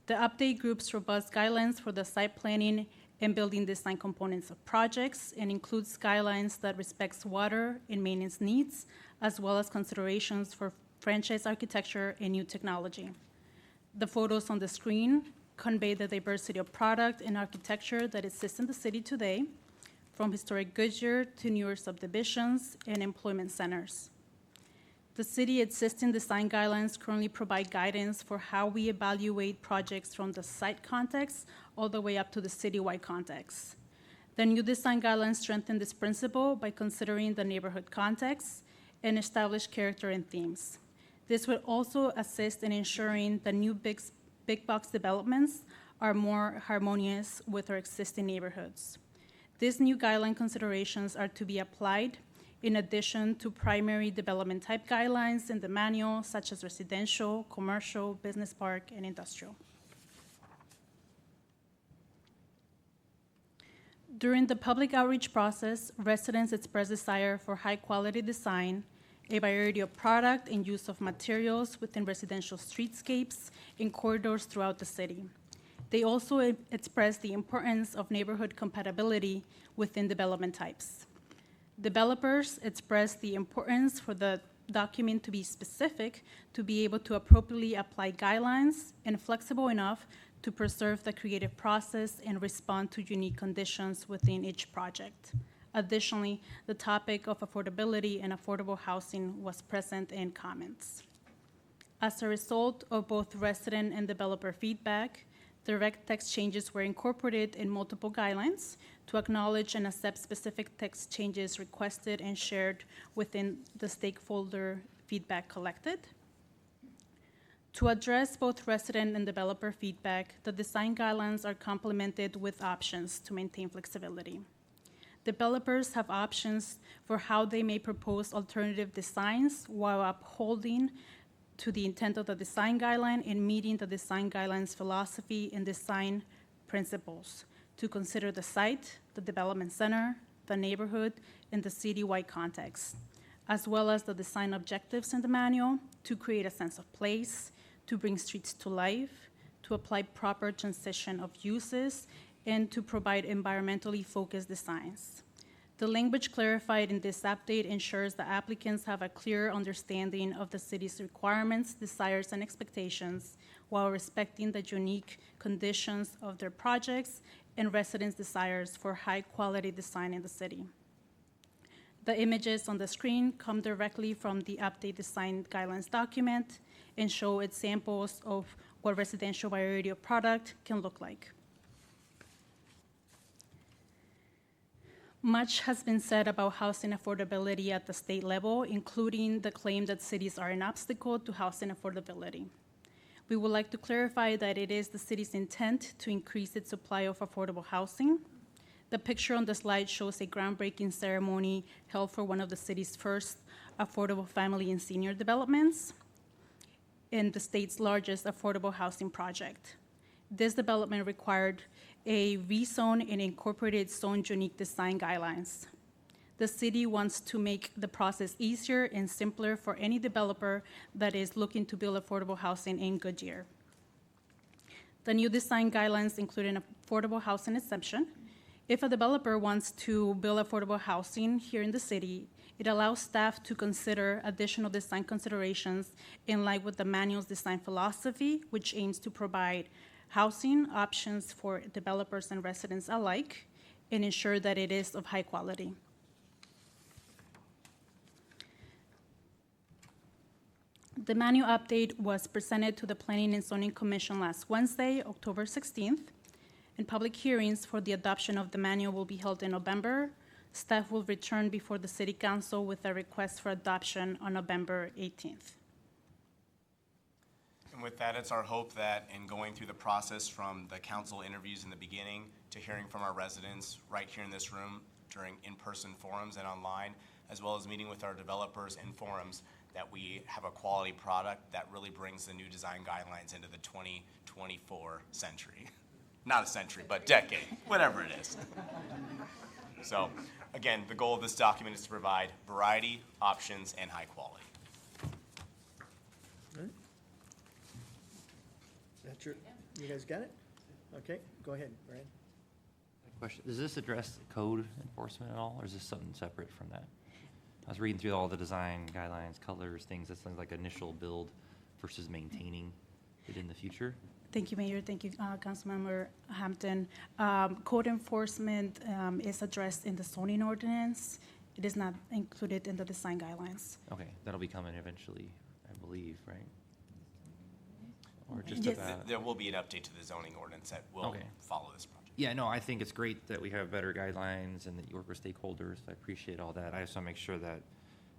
The update groups robust guidelines for the site planning and building design components of projects, and includes guidelines that respects water and maintenance needs, as well as considerations for franchise architecture and new technology. The photos on the screen convey the diversity of product and architecture that exists in the city today, from historic Goodyear to newer subdivisions and employment centers. The city existing design guidelines currently provide guidance for how we evaluate projects from the site context all the way up to the citywide context. The new design guidelines strengthen this principle by considering the neighborhood context and establish character and themes. This will also assist in ensuring the new big box developments are more harmonious with our existing neighborhoods. These new guideline considerations are to be applied in addition to primary development type guidelines in the manual, such as residential, commercial, business park, and industrial. During the public outreach process, residents expressed desire for high-quality design, a variety of product and use of materials within residential streetscapes and corridors throughout the city. They also expressed the importance of neighborhood compatibility within development types. Developers expressed the importance for the document to be specific, to be able to appropriately apply guidelines, and flexible enough to preserve the creative process and respond to unique conditions within each project. Additionally, the topic of affordability and affordable housing was present in comments. As a result of both resident and developer feedback, direct text changes were incorporated in multiple guidelines to acknowledge and accept specific text changes requested and shared within the stakeholder feedback collected. To address both resident and developer feedback, the design guidelines are complemented with options to maintain flexibility. Developers have options for how they may propose alternative designs while upholding to the intent of the design guideline and meeting the design guidelines philosophy and design principles to consider the site, the development center, the neighborhood, and the citywide context, as well as the design objectives in the manual to create a sense of place, to bring streets to life, to apply proper transition of uses, and to provide environmentally focused designs. The language clarified in this update ensures that applicants have a clear understanding of the city's requirements, desires, and expectations while respecting the unique conditions of their projects and residents' desires for high-quality design in the city. The images on the screen come directly from the Update Design Guidelines document and show examples of what residential variety of product can look like. Much has been said about housing affordability at the state level, including the claim that cities are an obstacle to housing affordability. We would like to clarify that it is the city's intent to increase its supply of affordable housing. The picture on the slide shows a groundbreaking ceremony held for one of the city's first affordable family and senior developments and the state's largest affordable housing project. This development required a rezone and incorporated zone unique design guidelines. The city wants to make the process easier and simpler for any developer that is looking to build affordable housing in Goodyear. The new design guidelines include an affordable housing exemption. If a developer wants to build affordable housing here in the city, it allows staff to consider additional design considerations in line with the manual's design philosophy, which aims to provide housing options for developers and residents alike and ensure that it is of high quality. The manual update was presented to the Planning and Zoning Commission last Wednesday, October 16th, and public hearings for the adoption of the manual will be held in November. Staff will return before the City Council with a request for adoption on November 18th. And with that, it's our hope that in going through the process from the council interviews in the beginning to hearing from our residents right here in this room during in-person forums and online, as well as meeting with our developers in forums, that we have a quality product that really brings the new design guidelines into the 2024 century. Not a century, but decade, whatever it is. So, again, the goal of this document is to provide variety, options, and high quality. All right. That's your, you guys got it? Okay, go ahead, Brian. Question, does this address code enforcement at all, or is this something separate from that? I was reading through all the design guidelines, colors, things, that's like initial build versus maintaining it in the future. Thank you, Mayor. Thank you, Councilmember Hampton. Code enforcement is addressed in the zoning ordinance. It is not included in the design guidelines. Okay, that'll be coming eventually, I believe, right? Or just Yes. about? There will be an update to the zoning ordinance that will Okay. follow this project. Yeah, no, I think it's great that we have better guidelines and that you work with stakeholders. I appreciate all that. I just want to make sure that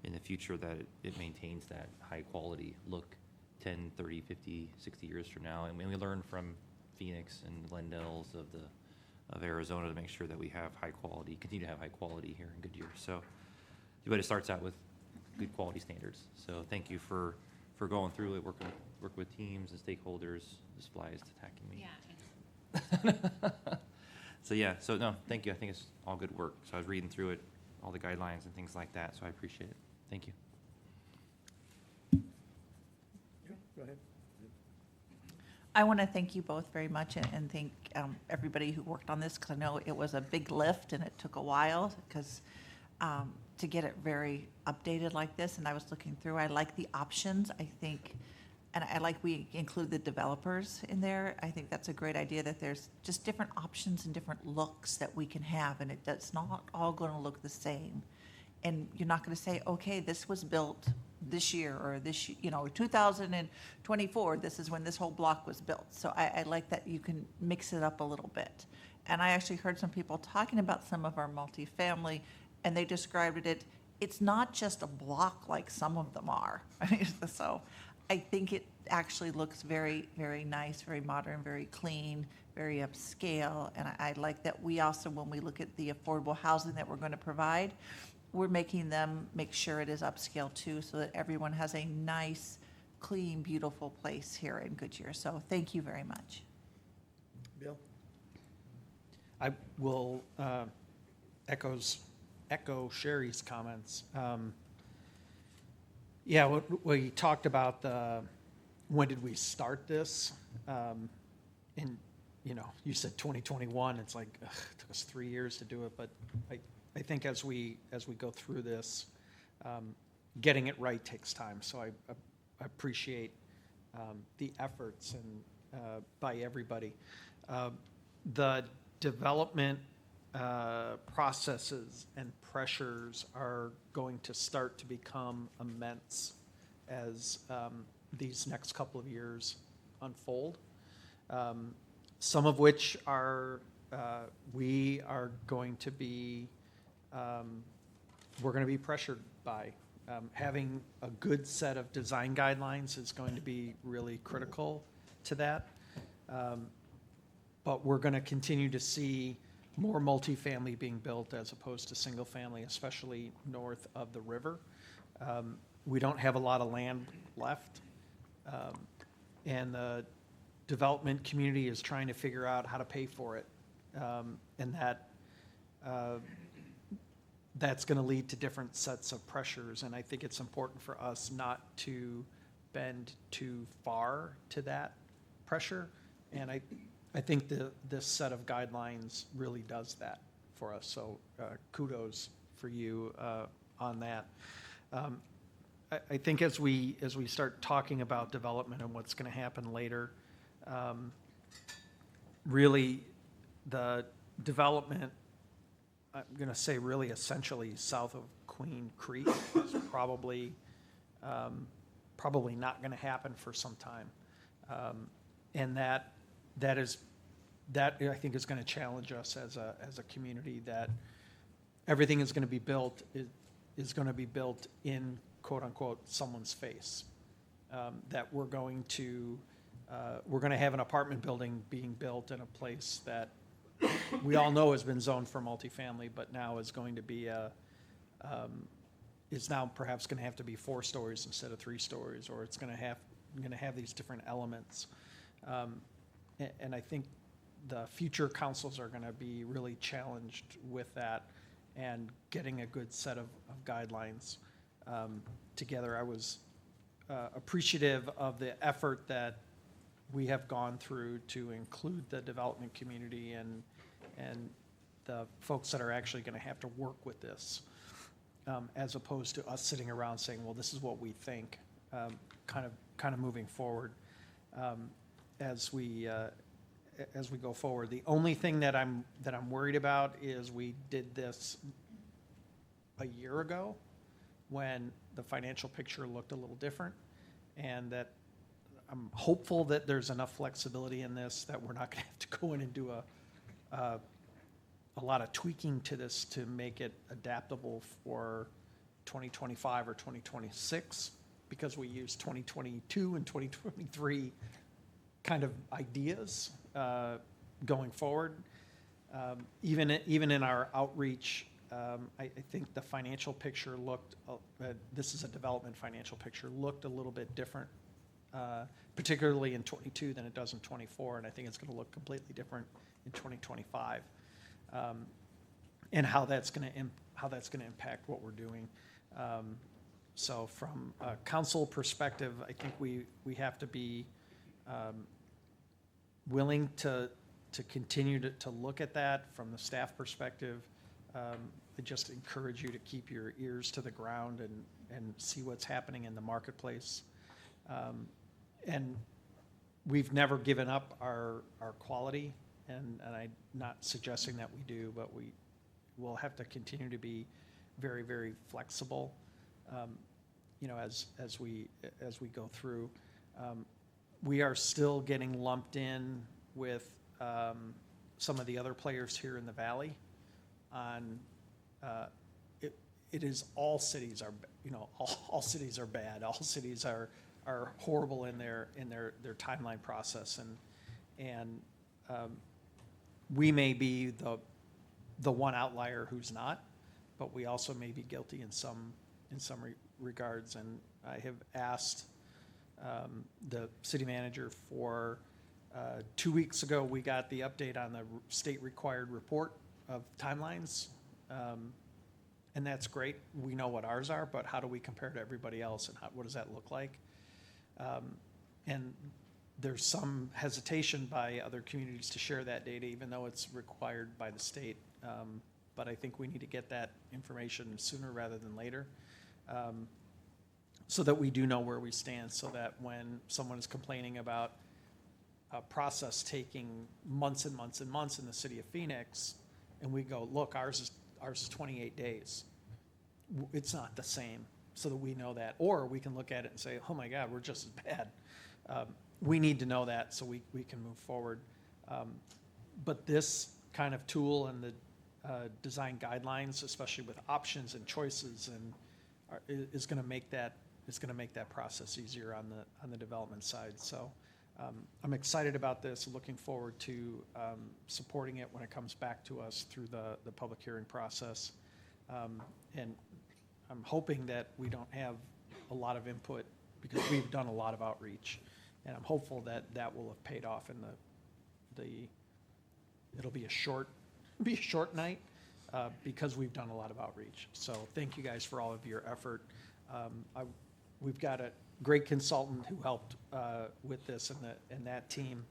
in the future that it maintains that high-quality look 10, 30, 50, 60 years from now. And we learn from Phoenix and Glendale's of Arizona to make sure that we have high quality, continue to have high quality here in Goodyear. So, but it starts out with good quality standards. So thank you for going through it, working with teams and stakeholders. This fly is attacking me. Yeah, So no, thank you. I think it's all good work. So I was reading through it, all the guidelines and things like that, so I appreciate it. Thank you. Go ahead. I want to thank you both very much and thank everybody who worked on this, because I know it was a big lift and it took a while, because to get it very updated like this, and I was looking through, I like the options, I think, and I like we include the developers in there. I think that's a great idea, that there's just different options and different looks that we can have, and it's not all going to look the same. And you're not going to say, okay, this was built this year, or 2024, this is when this whole block was built. So I like that you can mix it up a little bit. And I actually heard some people talking about some of our multifamily, and they described it, it's not just a block like some of them are. So I think it actually looks very, very nice, very modern, very clean, very upscale. And I like that we also, when we look at the affordable housing that we're going to provide, we're making them make sure it is upscale too, so that everyone has a nice, clean, beautiful place here in Goodyear. So thank you very much. Bill? I will echo Sherry's comments. Yeah, what we talked about, when did we start this? And, you said 2021, it's like, ugh, it took us 3 years to do it, but I think as we go through this, getting it right takes time. So I appreciate the efforts and by everybody. The development processes and pressures are going to start to become immense as these next couple of years unfold. Some of which are we are going to be we're going to be pressured by. Having a good set of design guidelines is going to be really critical to that. But we're going to continue to see more multifamily being built as opposed to single family, especially north of the river. We don't have a lot of land left. And the development community is trying to figure out how to pay for it. And that's going to lead to different sets of pressures, and I think it's important for us not to bend too far to that pressure. And I think this set of guidelines really does that for us. So kudos for you on that. I think as we start talking about development and what's going to happen later, really the development, I'm going to say really essentially south of Queen Creek is probably not going to happen for some time. And that I think is going to challenge us as a community, that everything is going to be built is going to be built in quote unquote someone's face. That we're going to have an apartment building being built in a place that we all know has been zoned for multifamily, but now is going to be is now perhaps going to have to be 4 stories instead of 3 stories, or it's going to have these different elements. And I think the future councils are going to be really challenged with that and getting a good set of guidelines together. I was appreciative of the effort that we have gone through to include the development community and the folks that are actually going to have to work with this, as opposed to us sitting around saying, well, this is what we think, kind of moving forward as we go forward. The only thing that I'm worried about is we did this a year ago when the financial picture looked a little different, and that I'm hopeful that there's enough flexibility in this that we're not going to have to go in and do a lot of tweaking to this to make it adaptable for 2025 or 2026, because we use 2022 and 2023 kind of ideas going forward. Even in our outreach, I think the financial picture looked, this is a development financial picture, looked a little bit different, particularly in 22 than it does in 24, and I think it's going to look completely different in 2025, and how that's going to impact what we're doing. So from a council perspective, I think we have to be willing to continue to look at that. From the staff perspective, I just encourage you to keep your ears to the ground and see what's happening in the marketplace. And we've never given up our quality, and I'm not suggesting that we do, but we will have to continue to be very, very flexible, as we go through. We are still getting lumped in with some of the other players here in the valley on, it is all cities are, all cities are bad. All cities are horrible in their timeline process, and we may be the one outlier who's not, but we also may be guilty in some regards. And I have asked the city manager for 2 weeks ago, we got the update on the state required report of timelines. And that's great. We know what ours are, but how do we compare to everybody else, and what does that look like? And there's some hesitation by other communities to share that data, even though it's required by the state. But I think we need to get that information sooner rather than later, so that we do know where we stand, so that when someone is complaining about a process taking months and months and months in the city of Phoenix, and we go, look, ours is 28 days. It's not the same, so that we know that. Or we can look at it and say, oh my God, we're just as bad. We need to know that so we can move forward. But this kind of tool and the design guidelines, especially with options and choices, is going to make that process easier on the development side. So I'm excited about this, looking forward to supporting it when it comes back to us through the public hearing process. And I'm hoping that we don't have a lot of input, because we've done a lot of outreach, and I'm hopeful that will have paid off in it'll be a short night, because we've done a lot of outreach. So thank you guys for all of your effort. We've got a great consultant who helped with this, and that team.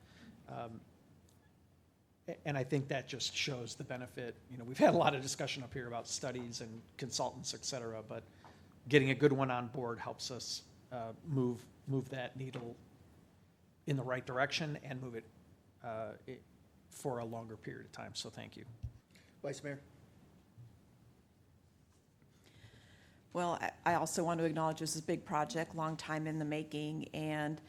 And I think that just shows the benefit. We've had a lot of discussion up here about studies and consultants, et cetera, but getting a good one on board helps us move that needle in the right direction and move it for a longer period of time. So thank you. Vice Mayor? Well, I also want to acknowledge this is a big project, long time in the making, and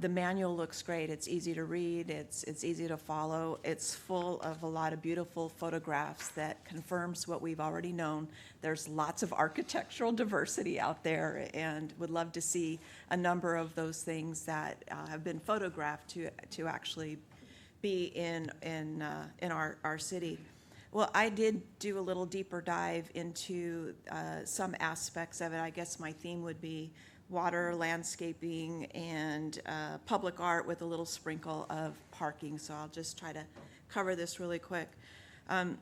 the manual looks great. It's easy to read, it's easy to follow. It's full of a lot of beautiful photographs that confirms what we've already known. There's lots of architectural diversity out there, and would love to see a number of those things that have been photographed to actually be in our city. Well, I did do a little deeper dive into some aspects of it. I guess my theme would be water, landscaping, and public art with a little sprinkle of parking. So I'll just try to cover this really quick. At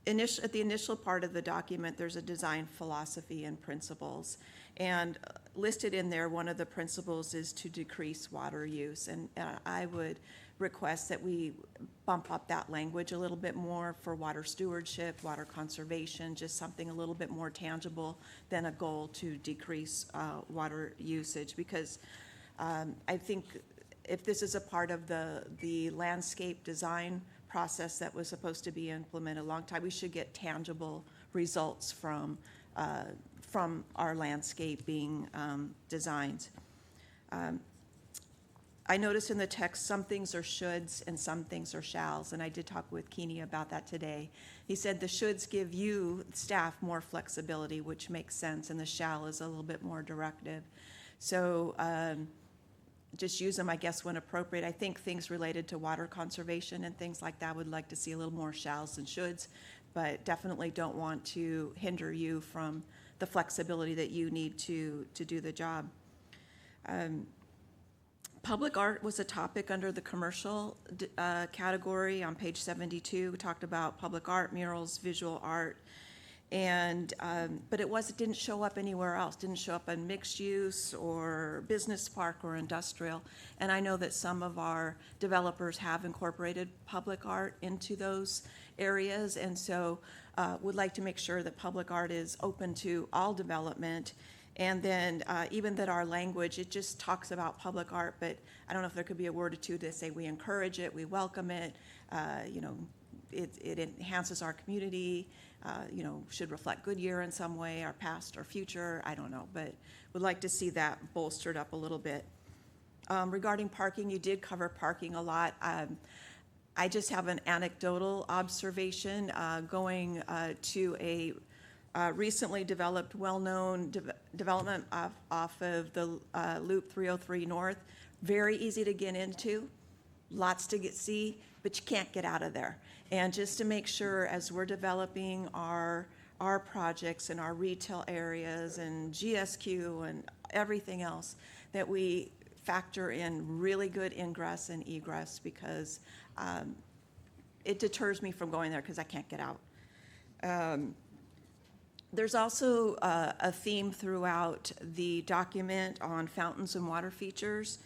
the initial part of the document, there's a design philosophy and principles. And listed in there, one of the principles is to decrease water use. And I would request that we bump up that language a little bit more for water stewardship, water conservation, just something a little bit more tangible than a goal to decrease water usage. Because I think if this is a part of the landscape design process that was supposed to be implemented a long time, we should get tangible results from our landscaping designs. I noticed in the text, some things are shoulds and some things are shalls, and I did talk with Keeney about that today. He said the shoulds give you, staff, more flexibility, which makes sense, and the shall is a little bit more directive. So just use them, I guess, when appropriate. I think things related to water conservation and things like that would like to see a little more shalls than shoulds, but definitely don't want to hinder you from the flexibility that you need to do the job. Public art was a topic under the commercial category on page 72. We talked about public art, murals, visual art, and but it didn't show up anywhere else. Didn't show up in mixed use or business park or industrial. And I know that some of our developers have incorporated public art into those areas, and so would like to make sure that public art is open to all development. And then even that our language, it just talks about public art, but I don't know if there could be a word or two to say we encourage it, we welcome it, it enhances our community, should reflect Goodyear in some way, our past or future, I don't know, but would like to see that bolstered up a little bit. Regarding parking, you did cover parking a lot. I just have an anecdotal observation going to a recently developed, well-known development off of the Loop 303 North. Very easy to get into, lots to see, but you can't get out of there. And just to make sure, as we're developing our projects and our retail areas and GSQ and everything else, that we factor in really good ingress and egress, because it deters me from going there because I can't get out. There's also a theme throughout the document on fountains and water features.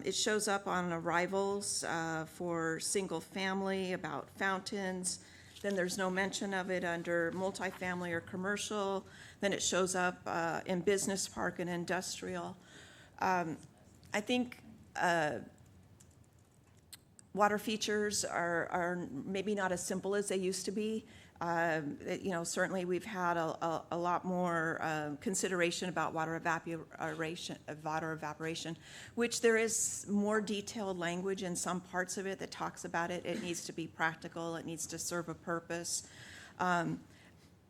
It shows up on arrivals for single family about fountains. Then there's no mention of it under multifamily or commercial. Then it shows up in business park and industrial. I think water features are maybe not as simple as they used to be. Certainly we've had a lot more consideration about water evaporation, which there is more detailed language in some parts of it that talks about it. It needs to be practical. It needs to serve a purpose.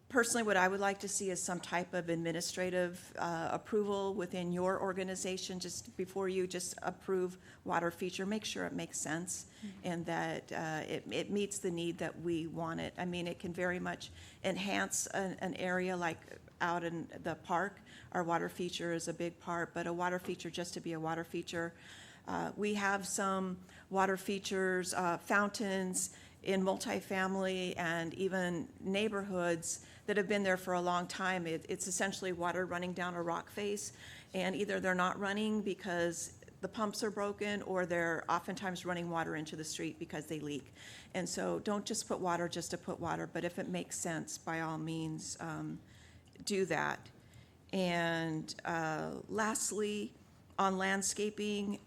Personally, what I would like to see is some type of administrative approval within your organization just before you just approve water feature. Make sure it makes sense and that it meets the need that we want it. I mean, it can very much enhance an area like out in the park. Our water feature is a big part, but a water feature just to be a water feature. We have some water features, fountains in multifamily and even neighborhoods that have been there for a long time. It's essentially water running down a rock face, and either they're not running because the pumps are broken, or they're oftentimes running water into the street because they leak. And so don't just put water just to put water, but if it makes sense, by all means, do that. And lastly, on landscaping,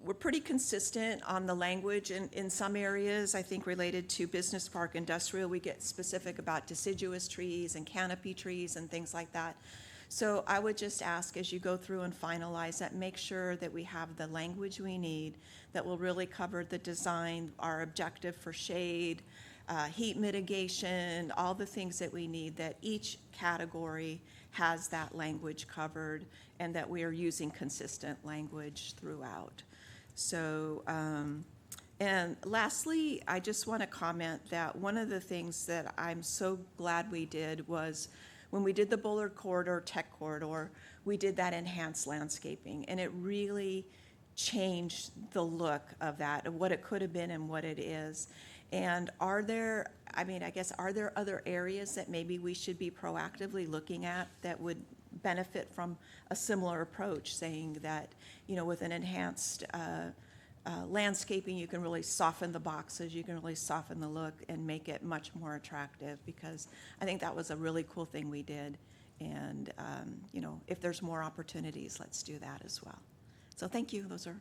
we're pretty consistent on the language in some areas. I think related to business park industrial, we get specific about deciduous trees and canopy trees and things like that. So I would just ask, as you go through and finalize that, make sure that we have the language we need that will really cover the design, our objective for shade, heat mitigation, all the things that we need, that each category has that language covered and that we are using consistent language throughout. So, and lastly, I just want to comment that one of the things that I'm so glad we did was when we did the Bullard Corridor, Tech Corridor, we did that enhanced landscaping, and it really changed the look of that, of what it could have been and what it is. And are there, I mean, I guess, are there other areas that maybe we should be proactively looking at that would benefit from a similar approach, saying that, you know, with an enhanced landscaping, you can really soften the boxes, you can really soften the look and make it much more attractive, because I think that was a really cool thing we did. And, you know, if there's more opportunities, let's do that as well. So thank you, those are.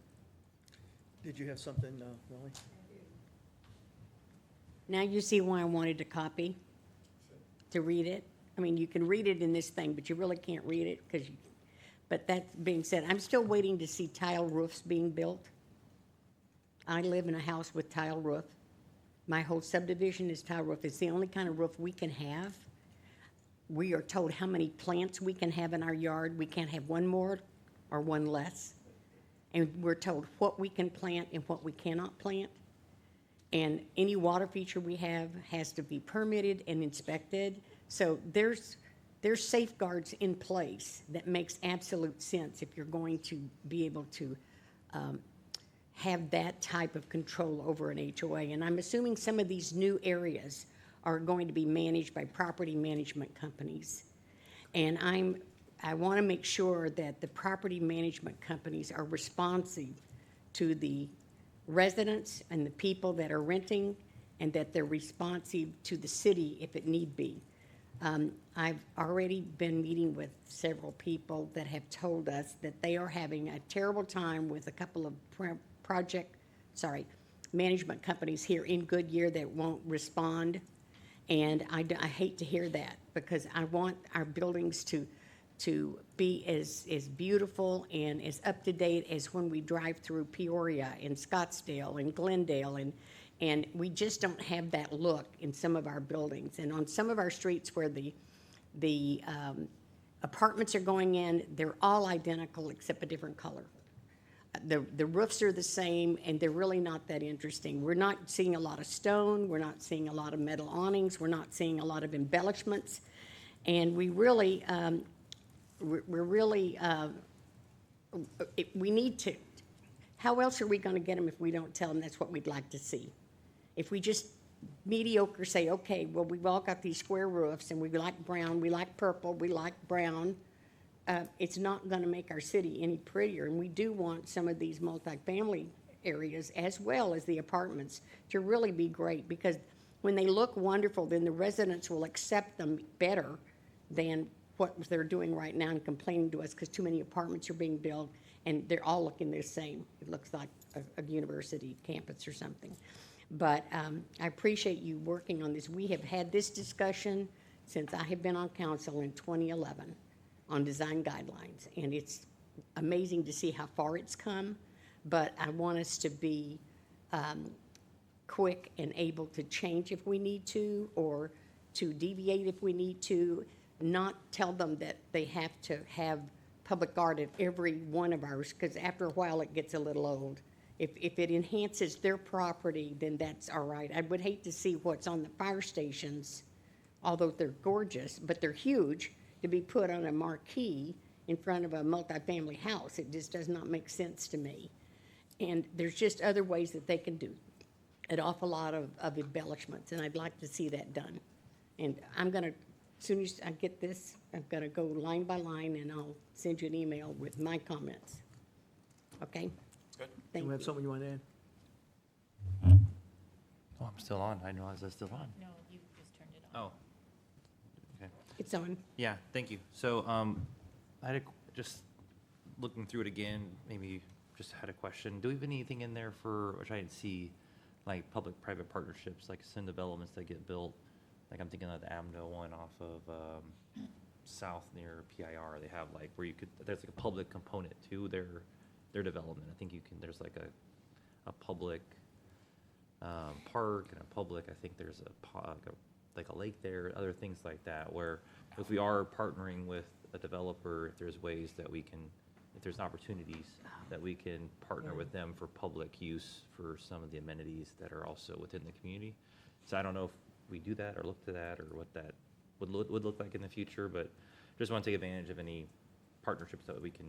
Did you have something, Wally? Now you see why I wanted to copy, to read it. I mean, you can read it in this thing, but you really can't read it because, but that being said, I'm still waiting to see tile roofs being built. I live in a house with tile roof. My whole subdivision is tile roof. It's the only kind of roof we can have. We are told how many plants we can have in our yard. We can't have one more or one less. And we're told what we can plant and what we cannot plant. And any water feature we have has to be permitted and inspected. So there's safeguards in place that makes absolute sense if you're going to be able to have that type of control over an HOA. And I'm assuming some of these new areas are going to be managed by property management companies. And I want to make sure that the property management companies are responsive to the residents and the people that are renting, and that they're responsive to the city if it need be. I've already been meeting with several people that have told us that they are having a terrible time with a couple of management companies here in Goodyear that won't respond. And I hate to hear that, because I want our buildings to be as beautiful and as up-to-date as when we drive through Peoria and Scottsdale and Glendale, and we just don't have that look in some of our buildings. And on some of our streets where the apartments are going in, they're all identical except a different color. The roofs are the same, and they're really not that interesting. We're not seeing a lot of stone, we're not seeing a lot of metal awnings, we're not seeing a lot of embellishments, and we really, we need to, how else are we gonna get them if we don't tell them that's what we'd like to see? If we just mediocre say, okay, well, we've all got these square roofs, and we like brown, we like purple, we like brown, it's not gonna make our city any prettier. And we do want some of these multifamily areas, as well as the apartments, to really be great, because when they look wonderful, then the residents will accept them better than what they're doing right now and complaining to us because too many apartments are being built and they're all looking the same. It looks like a university campus or something. But I appreciate you working on this. We have had this discussion since I have been on council in 2011 on design guidelines, and it's amazing to see how far it's come, but I want us to be quick and able to change if we need to, or to deviate if we need to, not tell them that they have to have public art at every one of ours, because after a while it gets a little old. If it enhances their property, then that's all right. I would hate to see what's on the fire stations, although they're gorgeous, but they're huge, to be put on a marquee in front of a multifamily house. It just does not make sense to me. And there's just other ways that they can do an awful lot of embellishments, and I'd like to see that done. And I'm gonna, as soon as I get this, I'm gonna go line by line, and I'll send you an email with my comments. Okay? Good. Do Thank we you. have something you want to add? Oh, I'm still on. I didn't realize I was still on. No, you just turned it on. Oh. Okay. It's on. Yeah, thank you. So, I had just looking through it again, maybe just had a question. Do we have anything in there for, which I didn't see, like public-private partnerships, like some developments that get built? Like I'm thinking of the AMDO one off of, south near PIR. They have like where you could, there's like a public component to their development. I think you can, there's like a public, park and a public, I think there's like a lake there, other things like that, where if we are partnering with a developer, if there's ways that we can, if there's opportunities that we can partner with them for public use for some of the amenities that are also within the community. So I don't know if we do that or look to that, or what that would look like in the future, but just want to take advantage of any partnerships that we can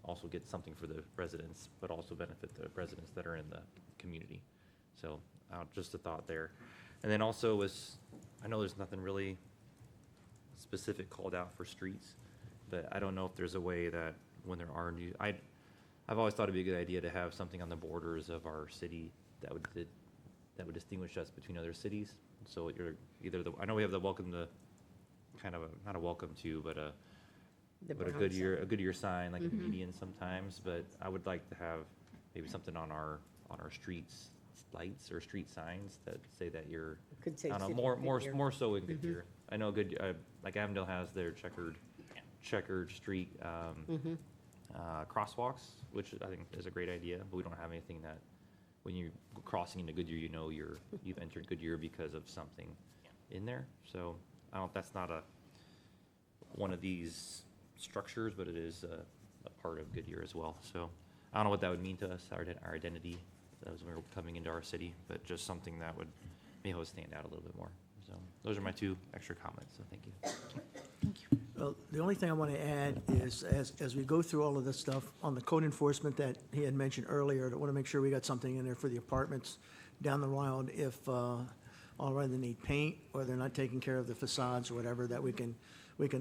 also get something for the residents, but also benefit the residents that are in the community. So, just a thought there. And then also was, I know there's nothing really specific called out for streets, but I don't know if there's a way that when there are new, I've always thought it'd be a good idea to have something on the borders of our city that would distinguish us between other cities. So you're either I know we have the welcome to, kind of not a welcome to, but a brown Goodyear sign, like a median sometimes, but I would like to have maybe something on our streets, lights or street signs that say that you're, Could say I don't know, City more, of more, Goodyear. more so in Goodyear. I know like Avondale has their checkered street, crosswalks, which I think is a great idea, but we don't have anything that, when you're crossing into Goodyear, you know you've entered Goodyear because of something in there. So I don't, that's not one of these structures, but it is a part of Goodyear as well. So I don't know what that would mean to us, our identity as we're coming into our city, but just something that would maybe stand out a little bit more. So those are my 2 extra comments, so thank you. Well, the only thing I want to add is, as we go through all of this stuff on the code enforcement that he had mentioned earlier, I want to make sure we got something in there for the apartments down the road if, all right, they need paint, or they're not taking care of the facades or whatever, that we can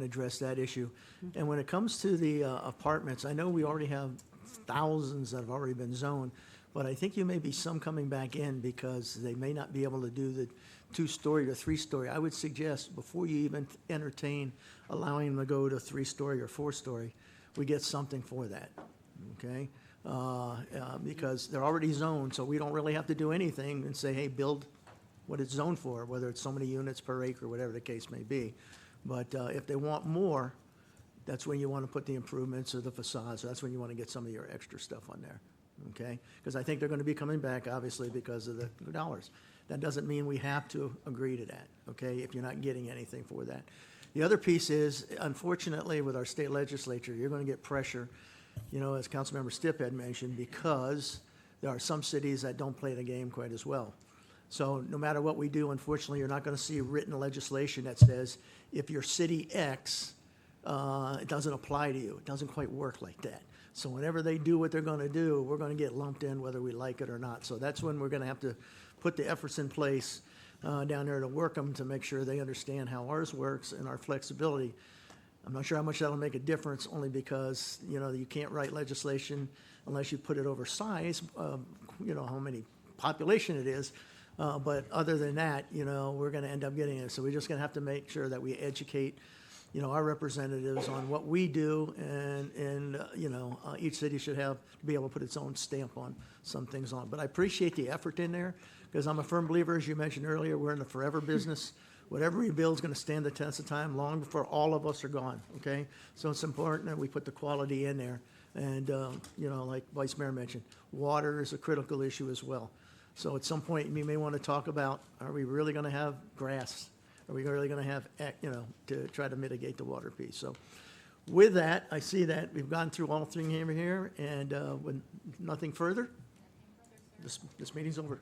address that issue. And when it comes to the apartments, I know we already have thousands that have already been zoned, but I think you may be some coming back in because they may not be able to do the 2-story or 3-story. I would suggest before you even entertain allowing them to go to 3-story or 4-story, we get something for that, okay? Because they're already zoned, so we don't really have to do anything and say, hey, build what it's zoned for, whether it's so many units per acre, whatever the case may be. But if they want more, that's when you want to put the improvements or the facades. That's when you want to get some of your extra stuff on there, okay? Because I think they're going to be coming back, obviously, because of the dollars. That doesn't mean we have to agree to that, okay, if you're not getting anything for that. The other piece is, unfortunately, with our state legislature, you're going to get pressure, you know, as Councilmember Stipp had mentioned, because there are some cities that don't play the game quite as well. So no matter what we do, unfortunately, you're not going to see written legislation that says, if you're city X, it doesn't apply to you. It doesn't quite work like that. So whenever they do what they're going to do, we're going to get lumped in whether we like it or not. So that's when we're going to have to put the efforts in place down there to work them to make sure they understand how ours works and our flexibility. I'm not sure how much that'll make a difference, only because, you know, you can't write legislation unless you put it over size, you know, how many population it is. But other than that, you know, we're going to end up getting it. So we're just going to have to make sure that we educate, you know, our representatives on what we do, and you know, each city should have to be able to put its own stamp on some things on. But I appreciate the effort in there, because I'm a firm believer, as you mentioned earlier, we're in the forever business. Whatever we build is going to stand the test of time long before all of us are gone, okay? So it's important that we put the quality in there. And, you know, like Vice Mayor mentioned, water is a critical issue as well. So at some point, we may want to talk about, are we really going to have grass? Are we really going to have, you know, to try to mitigate the water piece? So with that, I see that we've gone through all three here, and with nothing further, this meeting's over.